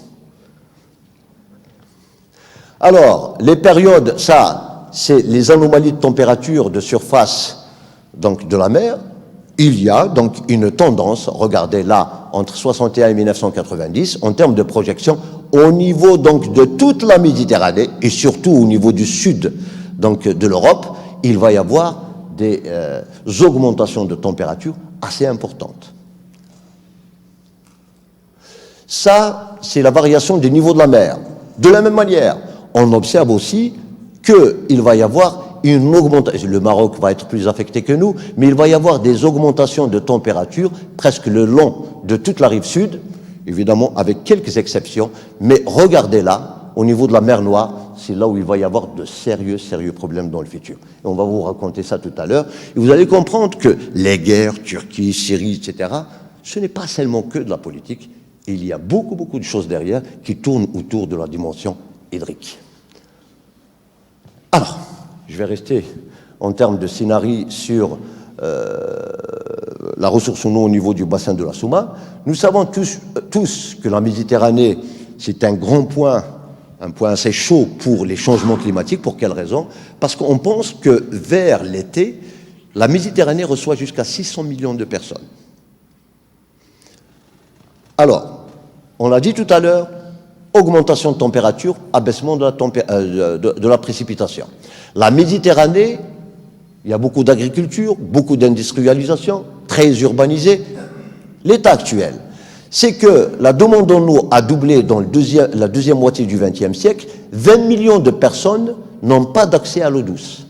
Alors, les périodes, ça, c'est les anomalies de température de surface donc de la mer. Il y a donc une tendance, regardez là, entre 61 et 1990, en termes de projection, au niveau donc de toute la Méditerranée et surtout au niveau du sud donc de l'Europe, il va y avoir des augmentations de température assez importantes. Ça, c'est la variation des niveaux de la mer. De la même manière, on observe aussi qu'il va y avoir une augmentation. Le Maroc va être plus affecté que nous, mais il va y avoir des augmentations de température presque le long de toute la rive sud, évidemment avec quelques exceptions, mais regardez là, au niveau de la mer Noire, c'est là où il va y avoir de sérieux problèmes dans le futur. Et on va vous raconter ça tout à l'heure, et vous allez comprendre que les guerres, Turquie, Syrie, etc., ce n'est pas seulement que de la politique, il y a beaucoup de choses derrière qui tournent autour de la dimension hydrique. Alors, je vais rester en termes de scénario sur la ressource en eau au niveau du bassin de la Souma. Nous savons tous que la Méditerranée, c'est un grand point, un point assez chaud pour les changements climatiques. Pour quelle raison? Parce qu'on pense que vers l'été, la Méditerranée reçoit jusqu'à 600 millions de personnes. Alors, on l'a dit tout à l'heure, augmentation de température, abaissement de la précipitation. La Méditerranée, il y a beaucoup d'agriculture, beaucoup d'industrialisation, très urbanisée. L'état actuel, c'est que la demande en eau a doublé dans la deuxième moitié du XXe siècle. 20 millions de personnes n'ont pas d'accès à l'eau douce.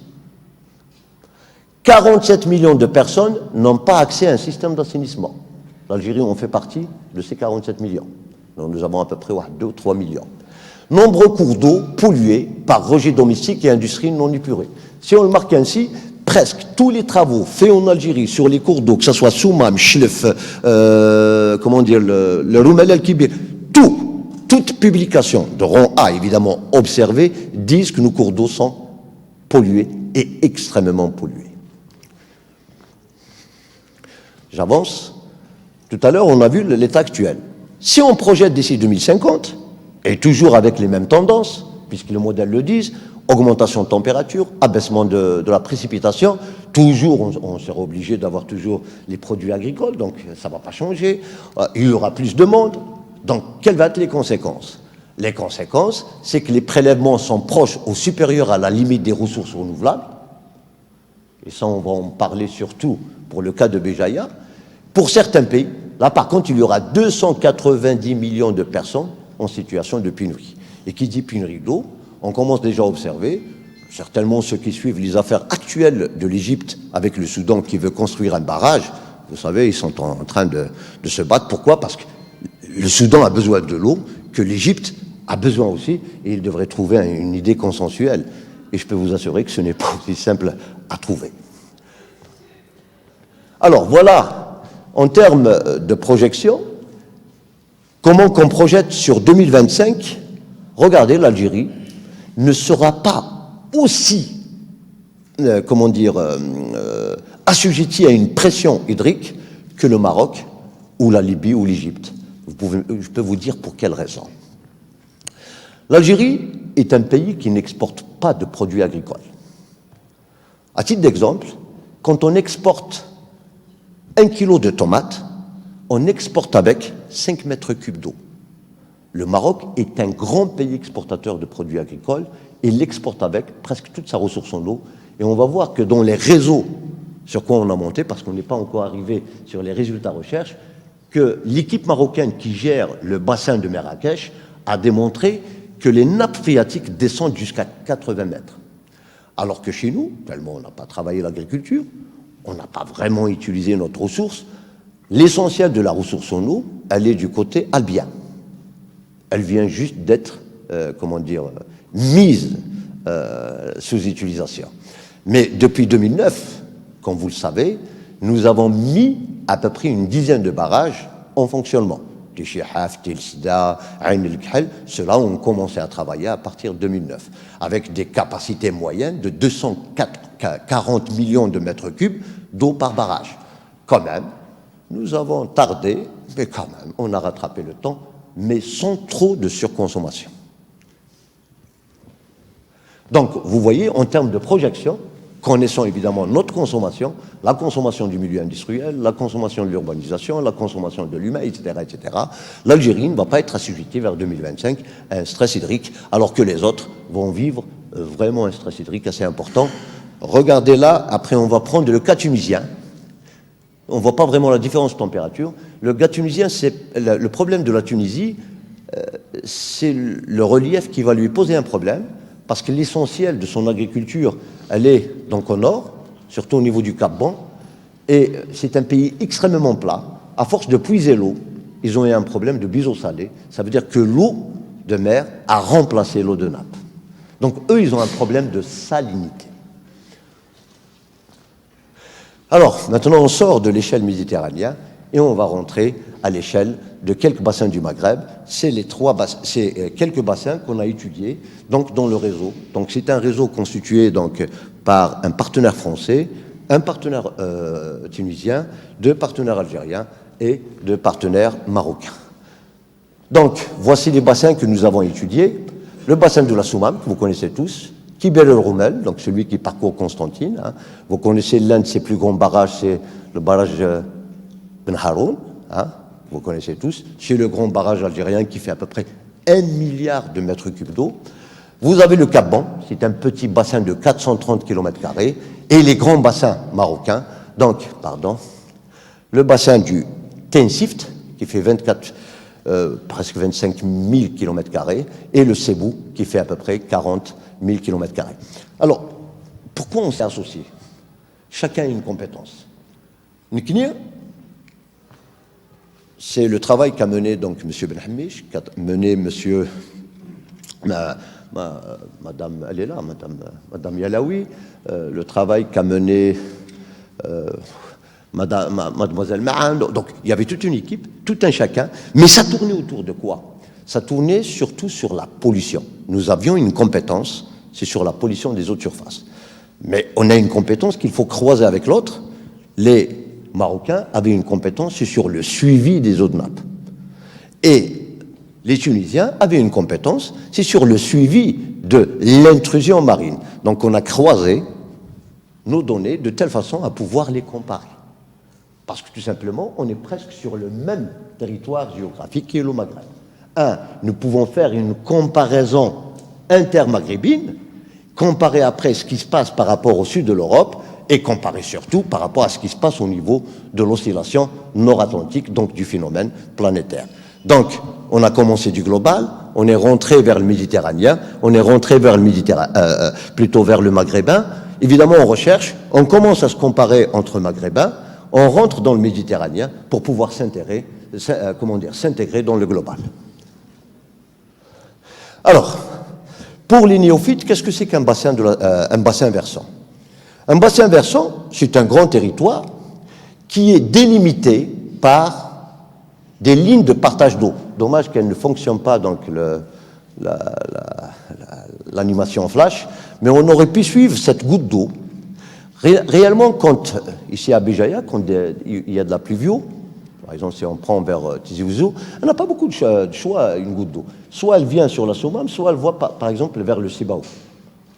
47 millions de personnes n'ont pas accès à un système d'assainissement. L'Algérie en fait partie de ces 47 millions. Donc nous avons à peu près 2 ou 3 millions. Nombreux cours d'eau pollués par rejets domestiques et industries non épurées. Si on le marque ainsi, presque tous les travaux faits en Algérie sur les cours d'eau, que ce soit Soumam, Chlef, comment dire, le Roumel el-Kibir, toute publication de rang A, évidemment, observée, disent que nos cours d'eau sont pollués et extrêmement pollués. J'avance. Tout à l'heure, on a vu l'état actuel. Si on projette d'ici 2050, et toujours avec les mêmes tendances, puisque les modèles le disent, augmentation de température, abaissement de la précipitation, toujours on sera obligé d'avoir toujours les produits agricoles, donc ça ne va pas changer, il y aura plus de monde. Donc, quelles vont être les conséquences? Les conséquences, c'est que les prélèvements sont proches ou supérieurs à la limite des ressources renouvelables, et ça on va en parler surtout pour le cas de Béjaïa. Pour certains pays, là par contre, il y aura 290 millions de personnes en situation de pénurie. Et qui dit pénurie d'eau, on commence déjà à observer, certainement ceux qui suivent les affaires actuelles de l'Égypte avec le Soudan qui veut construire un barrage, vous savez, ils sont en train de se battre. Pourquoi? Parce que le Soudan a besoin de l'eau, que l'Égypte a besoin aussi, et ils devraient trouver une idée consensuelle. Et je peux vous assurer que ce n'est pas aussi simple à trouver. Alors voilà, en termes de projection, comment qu'on projette sur 2025, regardez, l'Algérie ne sera pas aussi, assujettie à une pression hydrique que le Maroc ou la Libye ou l'Égypte. Je peux vous dire pour quelle raison. L'Algérie est un pays qui n'exporte pas de produits agricoles. À titre d'exemple, quand on exporte 1 kilo de tomates, on exporte avec 5 mètres cubes d'eau. Le Maroc est un grand pays exportateur de produits agricoles et il l'exporte avec presque toute sa ressource en eau. Et on va voir que dans les réseaux sur quoi on a monté, parce qu'on n'est pas encore arrivé sur les résultats recherche, que l'équipe marocaine qui gère le bassin de Marrakech a démontré que les nappes phréatiques descendent jusqu'à 80 mètres. Alors que chez nous, tellement on n'a pas travaillé l'agriculture, on n'a pas vraiment utilisé notre ressource, l'essentiel de la ressource en eau, elle est du côté albien. Elle vient juste d'être, mise sous utilisation. Mais depuis 2009, comme vous le savez, nous avons mis à peu près une dizaine de barrages en fonctionnement. Tichihaf, Tel Sida, Ain el-Khel, ceux-là ont commencé à travailler à partir de 2009, avec des capacités moyennes de 240 millions de mètres cubes d'eau par barrage. Quand même, nous avons tardé, mais quand même, on a rattrapé le temps, mais sans trop de surconsommation. Donc, vous voyez, en termes de projection, connaissant évidemment notre consommation, la consommation du milieu industriel, la consommation de l'urbanisation, la consommation de l'humain, etc., l'Algérie ne va pas être assujettie vers 2025 à un stress hydrique, alors que les autres vont vivre vraiment un stress hydrique assez important. Regardez là, après on va prendre le cas tunisien. On ne voit pas vraiment la différence de température. Le cas tunisien, c'est le problème de la Tunisie, c'est le relief qui va lui poser un problème, parce que l'essentiel de son agriculture, elle est donc au nord, surtout au niveau du Cap Bon, et c'est un pays extrêmement plat. À force de puiser l'eau, ils ont eu un problème de biseau salé. Ça veut dire que l'eau de mer a remplacé l'eau de nappe. Donc eux, ils ont un problème de salinité. Alors, maintenant, on sort de l'échelle méditerranéenne et on va rentrer à l'échelle de quelques bassins du Maghreb. C'est quelques bassins qu'on a étudiés donc, dans le réseau. Donc, c'est un réseau constitué donc, par un partenaire français, un partenaire tunisien, 2 partenaires algériens et 2 partenaires marocains. Donc, voici les bassins que nous avons étudiés. Le bassin de la Soumam, que vous connaissez tous, Kibir el-Roumel, donc celui qui parcourt Constantine. Hein. Vous connaissez l'un de ses plus grands barrages, c'est le barrage Ben Haroun, hein, vous connaissez tous. C'est le grand barrage algérien qui fait à peu près 1 milliard de mètres cubes d'eau. Vous avez le Cap Bon, c'est un petit bassin de 430 km², et les grands bassins marocains, donc, le bassin du Tensift, qui fait presque 25 000 km², et le Sebou, qui fait à peu près 40 000 km². Alors, pourquoi on s'est associés? Chacun a une compétence. Nknia, c'est le travail qu'a mené donc M. Benhamish, qu'a mené M. Madame, elle est là, Madame Yalaoui, le travail qu'a mené Mademoiselle Mahan. Donc il y avait toute une équipe, tout un chacun, mais ça tournait autour de quoi? Ça tournait surtout sur la pollution. Nous avions une compétence, c'est sur la pollution des eaux de surface. Mais on a une compétence qu'il faut croiser avec l'autre. Les Marocains avaient une compétence, c'est sur le suivi des eaux de nappe. Et les Tunisiens avaient une compétence, c'est sur le suivi de l'intrusion marine. Donc on a croisé nos données de telle façon à pouvoir les comparer. Parce que tout simplement, on est presque sur le même territoire géographique qui est le Maghreb. Nous pouvons faire une comparaison intermaghrébine, comparer après ce qui se passe par rapport au sud de l'Europe et comparer surtout par rapport à ce qui se passe au niveau de l'oscillation nord-atlantique, donc du phénomène planétaire. Donc, on a commencé du global, on est rentré vers le méditerranéen, on est rentré vers le plutôt vers le maghrébin. Évidemment, on recherche, on commence à se comparer entre maghrébins, on rentre dans le méditerranéen pour pouvoir s'intégrer dans le global. Alors, pour les néophytes, qu'est-ce que c'est qu'un bassin versant? Un bassin versant, c'est un grand territoire qui est délimité par des lignes de partage d'eau. Dommage qu'elles ne fonctionnent pas, donc l'animation flash, mais on aurait pu suivre cette goutte d'eau. Réellement, quand, ici à Béjaïa, quand il y a de la pluvio, par exemple, si on prend vers Tizi Ouzou, on n'a pas beaucoup de choix, une goutte d'eau. Soit elle vient sur la Sommam, soit elle voit, par exemple, vers le Sibao.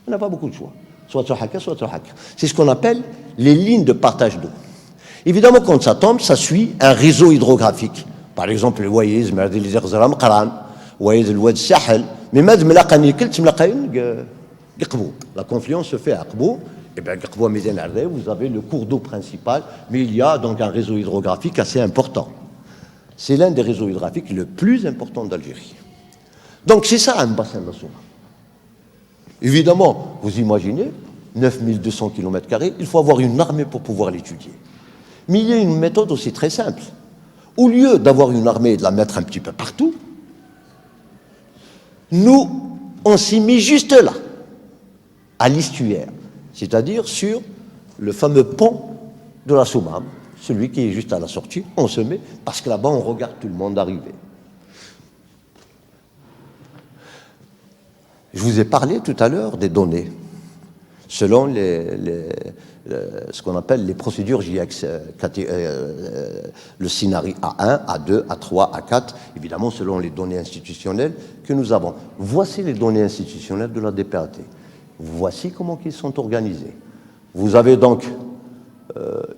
On n'a pas beaucoup de choix. Soit Trohaka, soit Trohaka. C'est ce qu'on appelle les lignes de partage d'eau. Évidemment, quand ça tombe, ça suit un réseau hydrographique. Par exemple, le Waïz, Merdi les Erzaram, Qaran, Waïz, le Oued Sahel, mais même la confluence se fait à Qbou. Et bien, vous avez le cours d'eau principal, mais il y a donc un réseau hydrographique assez important. C'est l'un des réseaux hydrographiques le plus important d'Algérie. Donc c'est ça un bassin de Souma. Évidemment, vous imaginez, 9200 km², il faut avoir une armée pour pouvoir l'étudier. Mais il y a une méthode aussi très simple. Au lieu d'avoir une armée et de la mettre un petit peu partout, nous, on s'y met juste là, à l'estuaire. C'est-à-dire sur le fameux pont de la Soumam, celui qui est juste à la sortie, on se met, parce que là-bas, on regarde tout le monde arriver. Je vous ai parlé tout à l'heure des données, selon ce qu'on appelle les procédures JX, le scénario A1, A2, A3, A4, évidemment selon les données institutionnelles que nous avons. Voici les données institutionnelles de la DPAT. Voici comment ils sont organisés. Vous avez donc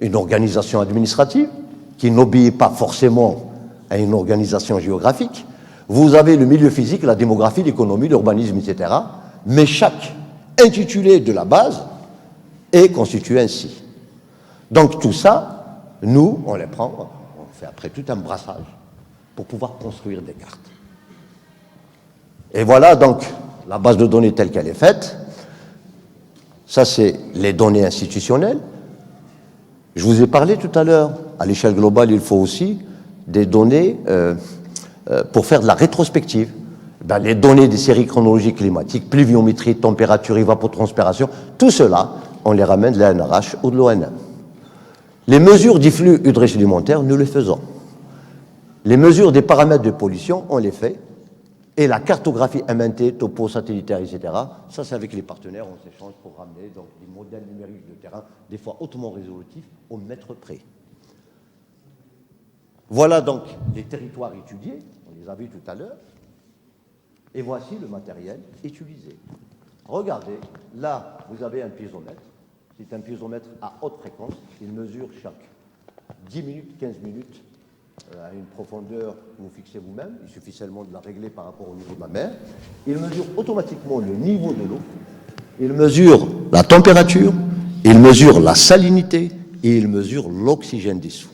une organisation administrative qui n'obéit pas forcément à une organisation géographique. Vous avez le milieu physique, la démographie, l'économie, l'urbanisme, etc. Mais chaque intitulé de la base est constitué ainsi. Donc tout ça, nous, on les prend, on fait après tout un brassage pour pouvoir construire des cartes. Et voilà donc la base de données telle qu'elle est faite. Ça, c'est les données institutionnelles. Je vous ai parlé tout à l'heure, à l'échelle globale, il faut aussi des données pour faire de la rétrospective. Ben, les données des séries chronologiques climatiques, pluviométrie, température, évapotranspiration, tout cela, on les ramène de l'ANRH ou de l'ONM. Les mesures du flux hydrosédimentaire, nous les faisons. Les mesures des paramètres de pollution, on les fait. Et la cartographie MNT, topo, satellitaire, etc., ça c'est avec les partenaires, on s'échange pour ramener donc, des modèles numériques de terrain, des fois hautement résolutifs, au mètre près. Voilà donc les territoires étudiés, on les a vus tout à l'heure, et voici le matériel utilisé. Regardez, là vous avez un piézomètre, c'est un piézomètre à haute fréquence, il mesure chaque 10 minutes, 15 minutes, à une profondeur que vous fixez vous-même, il suffit seulement de la régler par rapport au niveau de la mer. Il mesure automatiquement le niveau de l'eau, il mesure la température, il mesure la salinité et il mesure l'oxygène dissous.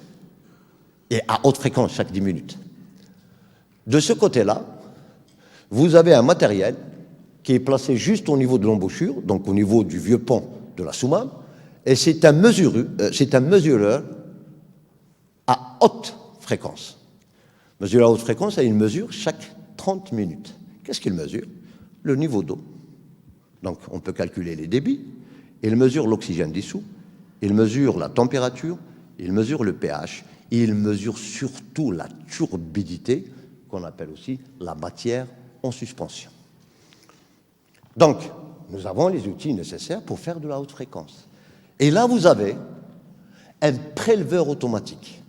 Et à haute fréquence, chaque 10 minutes. De ce côté-là, vous avez un matériel qui est placé juste au niveau de l'embouchure, donc au niveau du vieux pont de la Soumam, et c'est un mesureur à haute fréquence. Mesure à haute fréquence, et il mesure chaque 30 minutes. Qu'est-ce qu'il mesure? le niveau d'eau. Donc, on peut calculer les débits. Il mesure l'oxygène dissous, il mesure la température, il mesure le pH, et il mesure surtout la turbidité, qu'on appelle aussi la matière en suspension. Donc, nous avons les outils nécessaires pour faire de la haute fréquence. Et là, vous avez un préleveur automatique.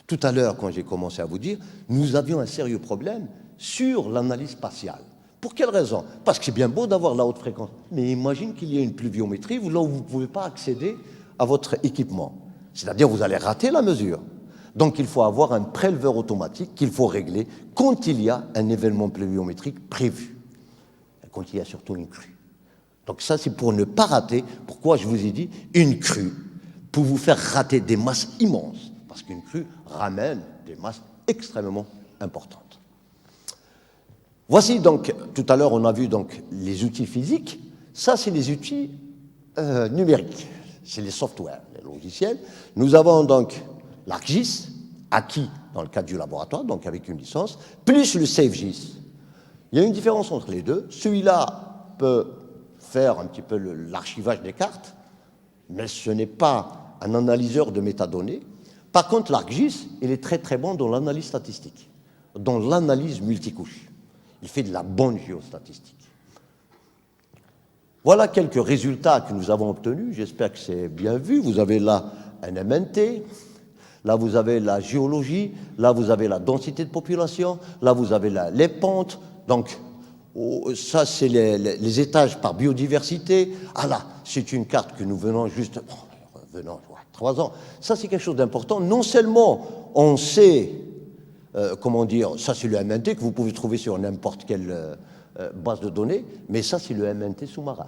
Tout à l'heure, quand j'ai commencé à vous dire, nous avions un sérieux problème sur l'analyse spatiale. Pour quelle raison? Parce que c'est bien beau d'avoir la haute fréquence, mais imagine qu'il y ait une pluviométrie là où vous ne pouvez pas accéder à votre équipement. C'est-à-dire vous allez rater la mesure. Donc il faut avoir un préleveur automatique qu'il faut régler quand il y a un événement pluviométrique prévu, quand il y a surtout une crue. Donc ça, c'est pour ne pas rater. Pourquoi je vous ai dit une crue? Pour vous faire rater des masses immenses, parce qu'une crue ramène des masses extrêmement importantes. Voici donc, tout à l'heure on a vu donc les outils physiques, ça c'est les outils numériques, c'est les softwares, les logiciels. Nous avons donc l'ArcGIS, acquis dans le cadre du laboratoire, donc avec une licence, plus le SafeGIS. Il y a une différence entre les deux, celui-là peut faire un petit peu l'archivage des cartes, mais ce n'est pas un analyseur de métadonnées. Par contre, l'ArcGIS, il est très très bon dans l'analyse statistique, dans l'analyse multicouche. Il fait de la bonne géostatistique. Voilà quelques résultats que nous avons obtenus. J'espère que c'est bien vu. Vous avez là un MNT, là vous avez la géologie, là vous avez la densité de population, là vous avez les pentes. Donc, ça c'est les étages par biodiversité. Ah là, c'est une carte que nous venons juste... venons 3 ans. Ça c'est quelque chose d'important. Non seulement on sait... comment dire, ça c'est le MNT que vous pouvez trouver sur n'importe quelle base de données, mais ça c'est le MNT sous-marin.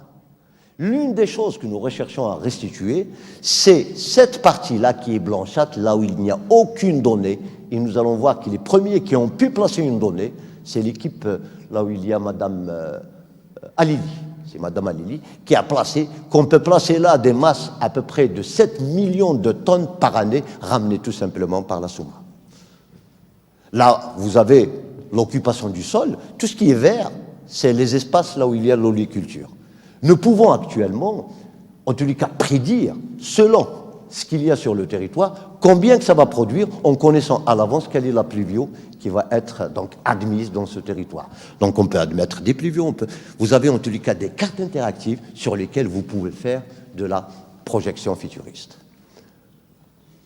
L'une des choses que nous recherchons à restituer, c'est cette partie-là qui est blanchâtre, là où il n'y a aucune donnée, et nous allons voir que les premiers qui ont pu placer une donnée, c'est l'équipe, là où il y a Madame Alili, c'est Madame Alili, qui a placé, qu'on peut placer là des masses à peu près de 7 millions de tonnes par année, ramenées tout simplement par la sous-marin. Là, vous avez l'occupation du sol. Tout ce qui est vert, c'est les espaces là où il y a l'oliculture. Nous pouvons actuellement, en tous les cas, prédire, selon ce qu'il y a sur le territoire, combien que ça va produire en connaissant à l'avance quelle est la pluvio qui va être donc admise dans ce territoire. Donc on peut admettre des pluvios, vous avez en tous les cas des cartes interactives sur lesquelles vous pouvez faire de la projection futuriste.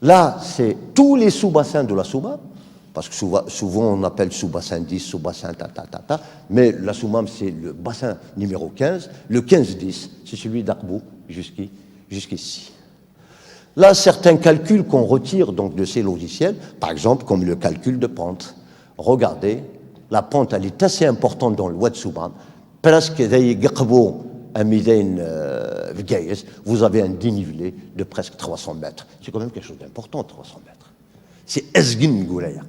Là, c'est tous les sous-bassins de la Soumam, parce que souvent on appelle sous-bassin 10, sous-bassin mais la Soumam c'est le bassin numéro 15, le 15-10, c'est celui d'Akbou jusqu'ici. Là, certains calculs qu'on retire donc de ces logiciels, par exemple comme le calcul de pente. Regardez, la pente elle est assez importante dans le Wad Soumam, presque vous avez un dénivelé de presque 300 mètres. C'est quand même quelque chose d'important, 300 mètres. C'est Esgin Goulaya.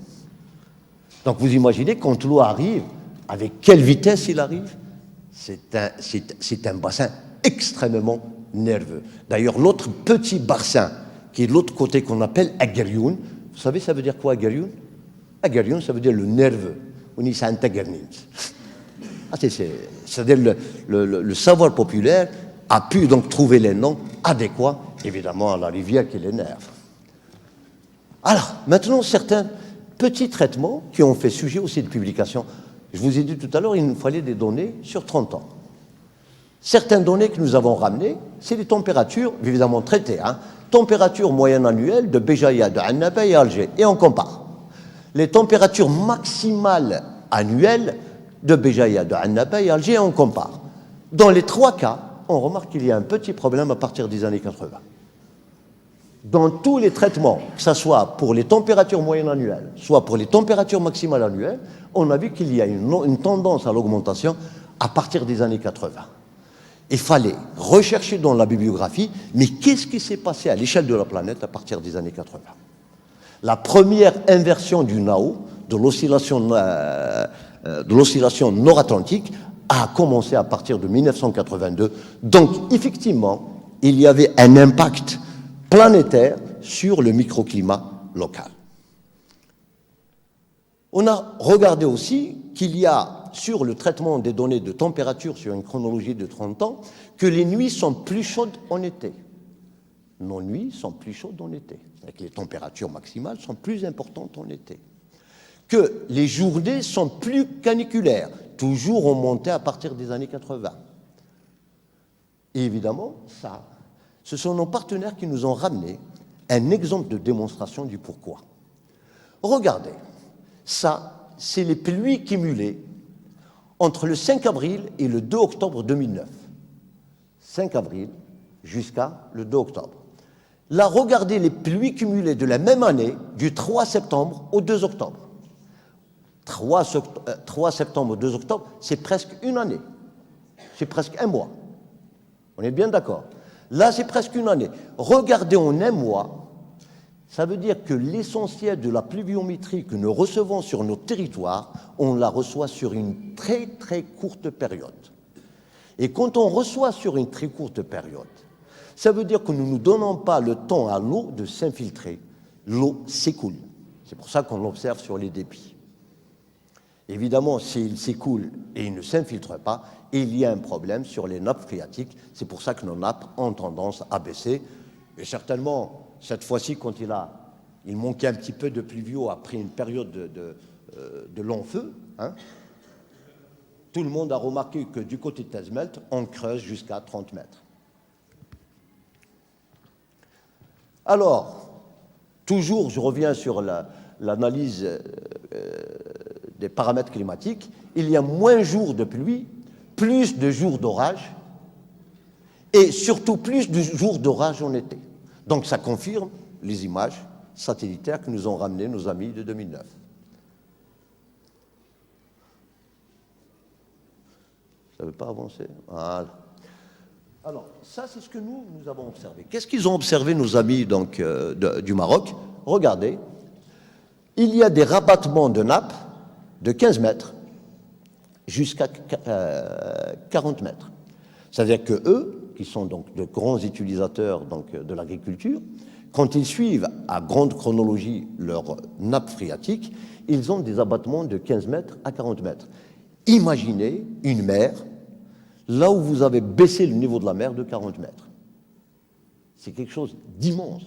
Donc vous imaginez quand l'eau arrive, avec quelle vitesse il arrive? C'est un bassin extrêmement nerveux. D'ailleurs, l'autre petit bassin, qui est de l'autre côté qu'on appelle Agarioun, vous savez ça veut dire quoi Agarioun? Agarioun, ça veut dire le nerveux. On dit ça c'est-à-dire le savoir populaire a pu donc trouver les noms adéquats, évidemment, à la rivière qui les nerve. Alors, maintenant, certains petits traitements qui ont fait sujet aussi de publication. Je vous ai dit tout à l'heure, il nous fallait des données sur 30 ans. Certaines données que nous avons ramenées, c'est les températures, évidemment traitées, température moyenne annuelle de Béjaïa, de Annaba et Alger, et on compare. Les températures maximales annuelles de Béjaïa, de Annaba et Alger, et on compare. Dans les 3 cas, on remarque qu'il y a un petit problème à partir des années 80. Dans tous les traitements, que ce soit pour les températures moyennes annuelles, soit pour les températures maximales annuelles, on a vu qu'il y a une tendance à l'augmentation à partir des années 80. Il fallait rechercher dans la bibliographie, mais qu'est-ce qui s'est passé à l'échelle de la planète à partir des années 80? La première inversion du NAO, de l'oscillation nord-atlantique, a commencé à partir de 1982. Donc, effectivement, il y avait un impact planétaire sur le microclimat local. On a regardé aussi qu'il y a sur le traitement des données de température sur une chronologie de 30 ans, que les nuits sont plus chaudes en été. Nos nuits sont plus chaudes en été. C'est-à-dire que les températures maximales sont plus importantes en été. Que les journées sont plus caniculaires, toujours en montée à partir des années 80. Et évidemment, ce sont nos partenaires qui nous ont ramené un exemple de démonstration du pourquoi. Regardez, ça, c'est les pluies cumulées entre le 5 avril et le 2 octobre 2009. 5 avril jusqu'à le 2 octobre. Là, regardez les pluies cumulées de la même année, du 3 septembre au 2 octobre. 3 septembre au 2 octobre, c'est presque une année. C'est presque un mois. On est bien d'accord. Là, c'est presque une année. Regardez en un mois, ça veut dire que l'essentiel de la pluviométrie que nous recevons sur nos territoires, on la reçoit sur une très, très courte période. Et quand on reçoit sur une très courte période, ça veut dire que nous ne donnons pas le temps à l'eau de s'infiltrer. L'eau s'écoule. C'est pour ça qu'on l'observe sur les débits. Évidemment, s'il s'écoule et il ne s'infiltre pas, il y a un problème sur les nappes phréatiques. C'est pour ça que nos nappes ont tendance à baisser. Et certainement, cette fois-ci, quand il manquait un petit peu de pluvio après une période de long feu, hein, tout le monde a remarqué que du côté de Tazmelt, on creuse jusqu'à 30 mètres. Alors, toujours, je reviens sur l'analyse des paramètres climatiques, il y a moins de jours de pluie, plus de jours d'orage, et surtout plus de jours d'orage en été. Donc ça confirme les images satellitaires que nous ont ramenées nos amis de 2009. Ça ne veut pas avancer? Voilà. Alors, ça, c'est ce que nous avons observé. Qu'est-ce qu'ils ont observé, nos amis donc, du Maroc? Regardez, il y a des rabattements de nappes de 15 mètres jusqu'à 40 mètres. C'est-à-dire que eux, qui sont donc de grands utilisateurs donc, de l'agriculture, quand ils suivent à grande chronologie leur nappe phréatique, ils ont des abattements de 15 mètres à 40 mètres. Imaginez une mer là où vous avez baissé le niveau de la mer de 40 mètres. C'est quelque chose d'immense.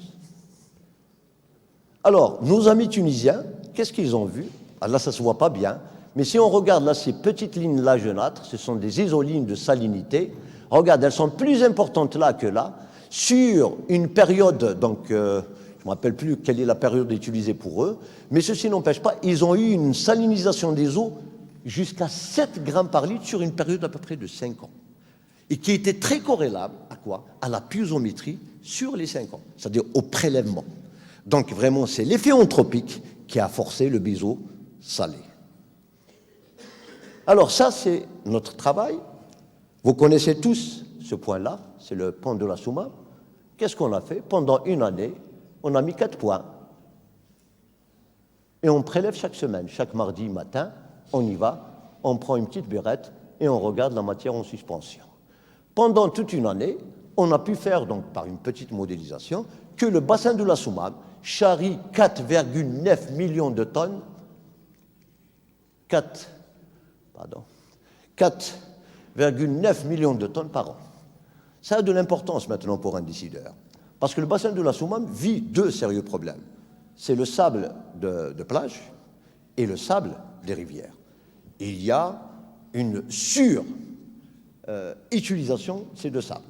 Alors, nos amis tunisiens, qu'est-ce qu'ils ont vu? Alors là, ça ne se voit pas bien, mais si on regarde là, ces petites lignes-là jaunâtres, ce sont des isolines de salinité. Regarde, elles sont plus importantes là que là, sur une période, donc, je ne me rappelle plus quelle est la période utilisée pour eux, mais ceci n'empêche pas, ils ont eu une salinisation des eaux jusqu'à 7 grammes par litre sur une période à peu près de 5 ans. Et qui était très corrélable à quoi? À la piezométrie sur les 5 ans, c'est-à-dire au prélèvement. Donc vraiment, c'est l'effet anthropique qui a forcé le biseau salé. Alors ça, c'est notre travail. Vous connaissez tous ce point-là, c'est le pont de la Souma. Qu'est-ce qu'on a fait? Pendant une année, on a mis 4 points. Et on prélève chaque semaine, chaque mardi matin, on y va, on prend une petite burette et on regarde la matière en suspension. Pendant toute une année, on a pu faire, donc, par une petite modélisation, que le bassin de la Soumam charrie 4,9 millions de tonnes, 4,9 millions de tonnes par an. Ça a de l'importance maintenant pour un décideur. Parce que le bassin de la Soumam vit 2 sérieux problèmes. C'est le sable de plage et le sable des rivières. Il y a une sur-utilisation de ces 2 sables,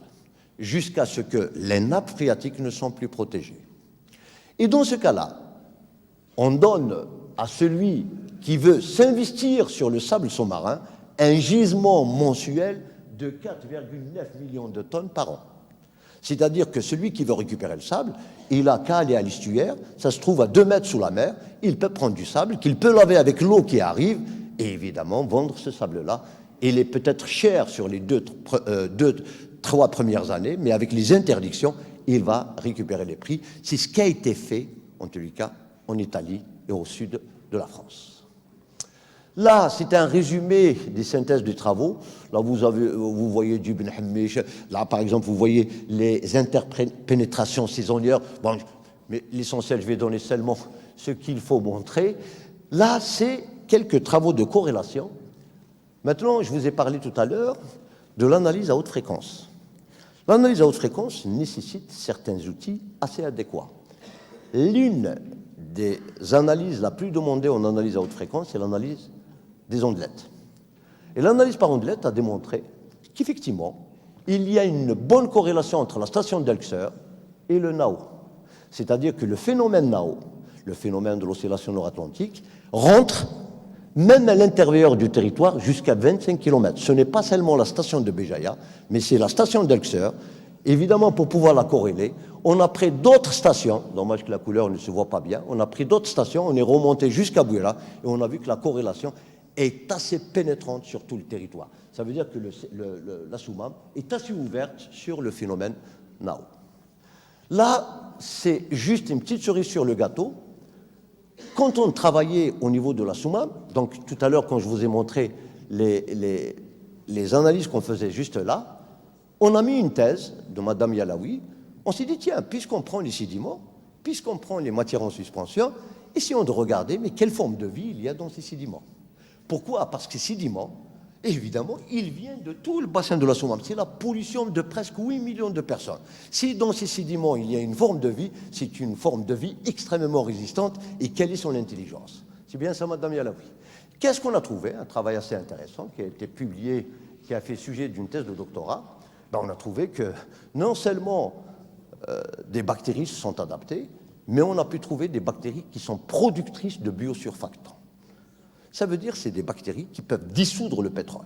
jusqu'à ce que les nappes phréatiques ne sont plus protégées. Et dans ce cas-là, on donne à celui qui veut s'investir sur le sable sous-marin un gisement mensuel de 4,9 millions de tonnes par an. C'est-à-dire que celui qui veut récupérer le sable, il n'a qu'à aller à l'estuaire, ça se trouve à 2 mètres sous la mer, il peut prendre du sable, qu'il peut laver avec l'eau qui arrive, et évidemment vendre ce sable-là. Il est peut-être cher sur les 3 premières années, mais avec les interdictions, il va récupérer les prix. C'est ce qui a été fait, en tous les cas, en Italie et au sud de la France. Là, c'est un résumé des synthèses des travaux. Là, vous voyez du Ibn Hammish. Là, par exemple, vous voyez les interpénétrations saisonnières. Bon, mais l'essentiel, je vais donner seulement ce qu'il faut montrer. Là, c'est quelques travaux de corrélation Maintenant, je vous ai parlé tout à l'heure de l'analyse à haute fréquence. L'analyse à haute fréquence nécessite certains outils assez adéquats. L'une des analyses la plus demandée en analyse à haute fréquence, c'est l'analyse des ondelettes. Et l'analyse par ondelette a démontré qu'effectivement, il y a une bonne corrélation entre la station d'Elxer et le NAO. C'est-à-dire que le phénomène NAO, le phénomène de l'oscillation nord-atlantique, rentre même à l'intérieur du territoire jusqu'à 25 km. Ce n'est pas seulement la station de Béjaïa, mais c'est la station d'Elxer. Évidemment, pour pouvoir la corréler, on a pris d'autres stations, dommage que la couleur ne se voit pas bien, on a pris d'autres stations, on est remonté jusqu'à Bouira, et on a vu que la corrélation est assez pénétrante sur tout le territoire. Ça veut dire que la Soumam est assez ouverte sur le phénomène NAO. Là, c'est juste une petite cerise sur le gâteau. Quand on travaillait au niveau de la Soumam, donc tout à l'heure quand je vous ai montré les analyses qu'on faisait juste là, on a mis une thèse de Madame Yalaoui. On s'est dit, tiens, puisqu'on prend les sédiments, puisqu'on prend les matières en suspension, essayons de regarder, mais quelle forme de vie il y a dans ces sédiments. Pourquoi? Parce que ces sédiments, évidemment, ils viennent de tout le bassin de la Soumam. C'est la pollution de presque 8 millions de personnes. Si dans ces sédiments, il y a une forme de vie, c'est une forme de vie extrêmement résistante. Et quelle est son intelligence? C'est bien ça, Madame Yalaoui. Qu'est-ce qu'on a trouvé? Un travail assez intéressant qui a été publié, qui a fait sujet d'une thèse de doctorat. Ben, on a trouvé que non seulement des bactéries se sont adaptées, mais on a pu trouver des bactéries qui sont productrices de biosurfactants. Ça veut dire que c'est des bactéries qui peuvent dissoudre le pétrole.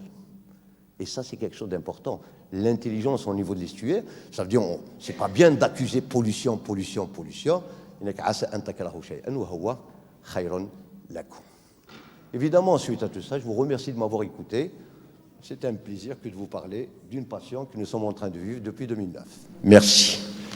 Et ça, c'est quelque chose d'important. L'intelligence au niveau de l'estuaire, ça veut dire, c'est pas bien d'accuser pollution, pollution, pollution. Évidemment, suite à tout ça, je vous remercie de m'avoir écouté. C'était un plaisir que de vous parler d'une passion que nous sommes en train de vivre depuis 2009. Merci.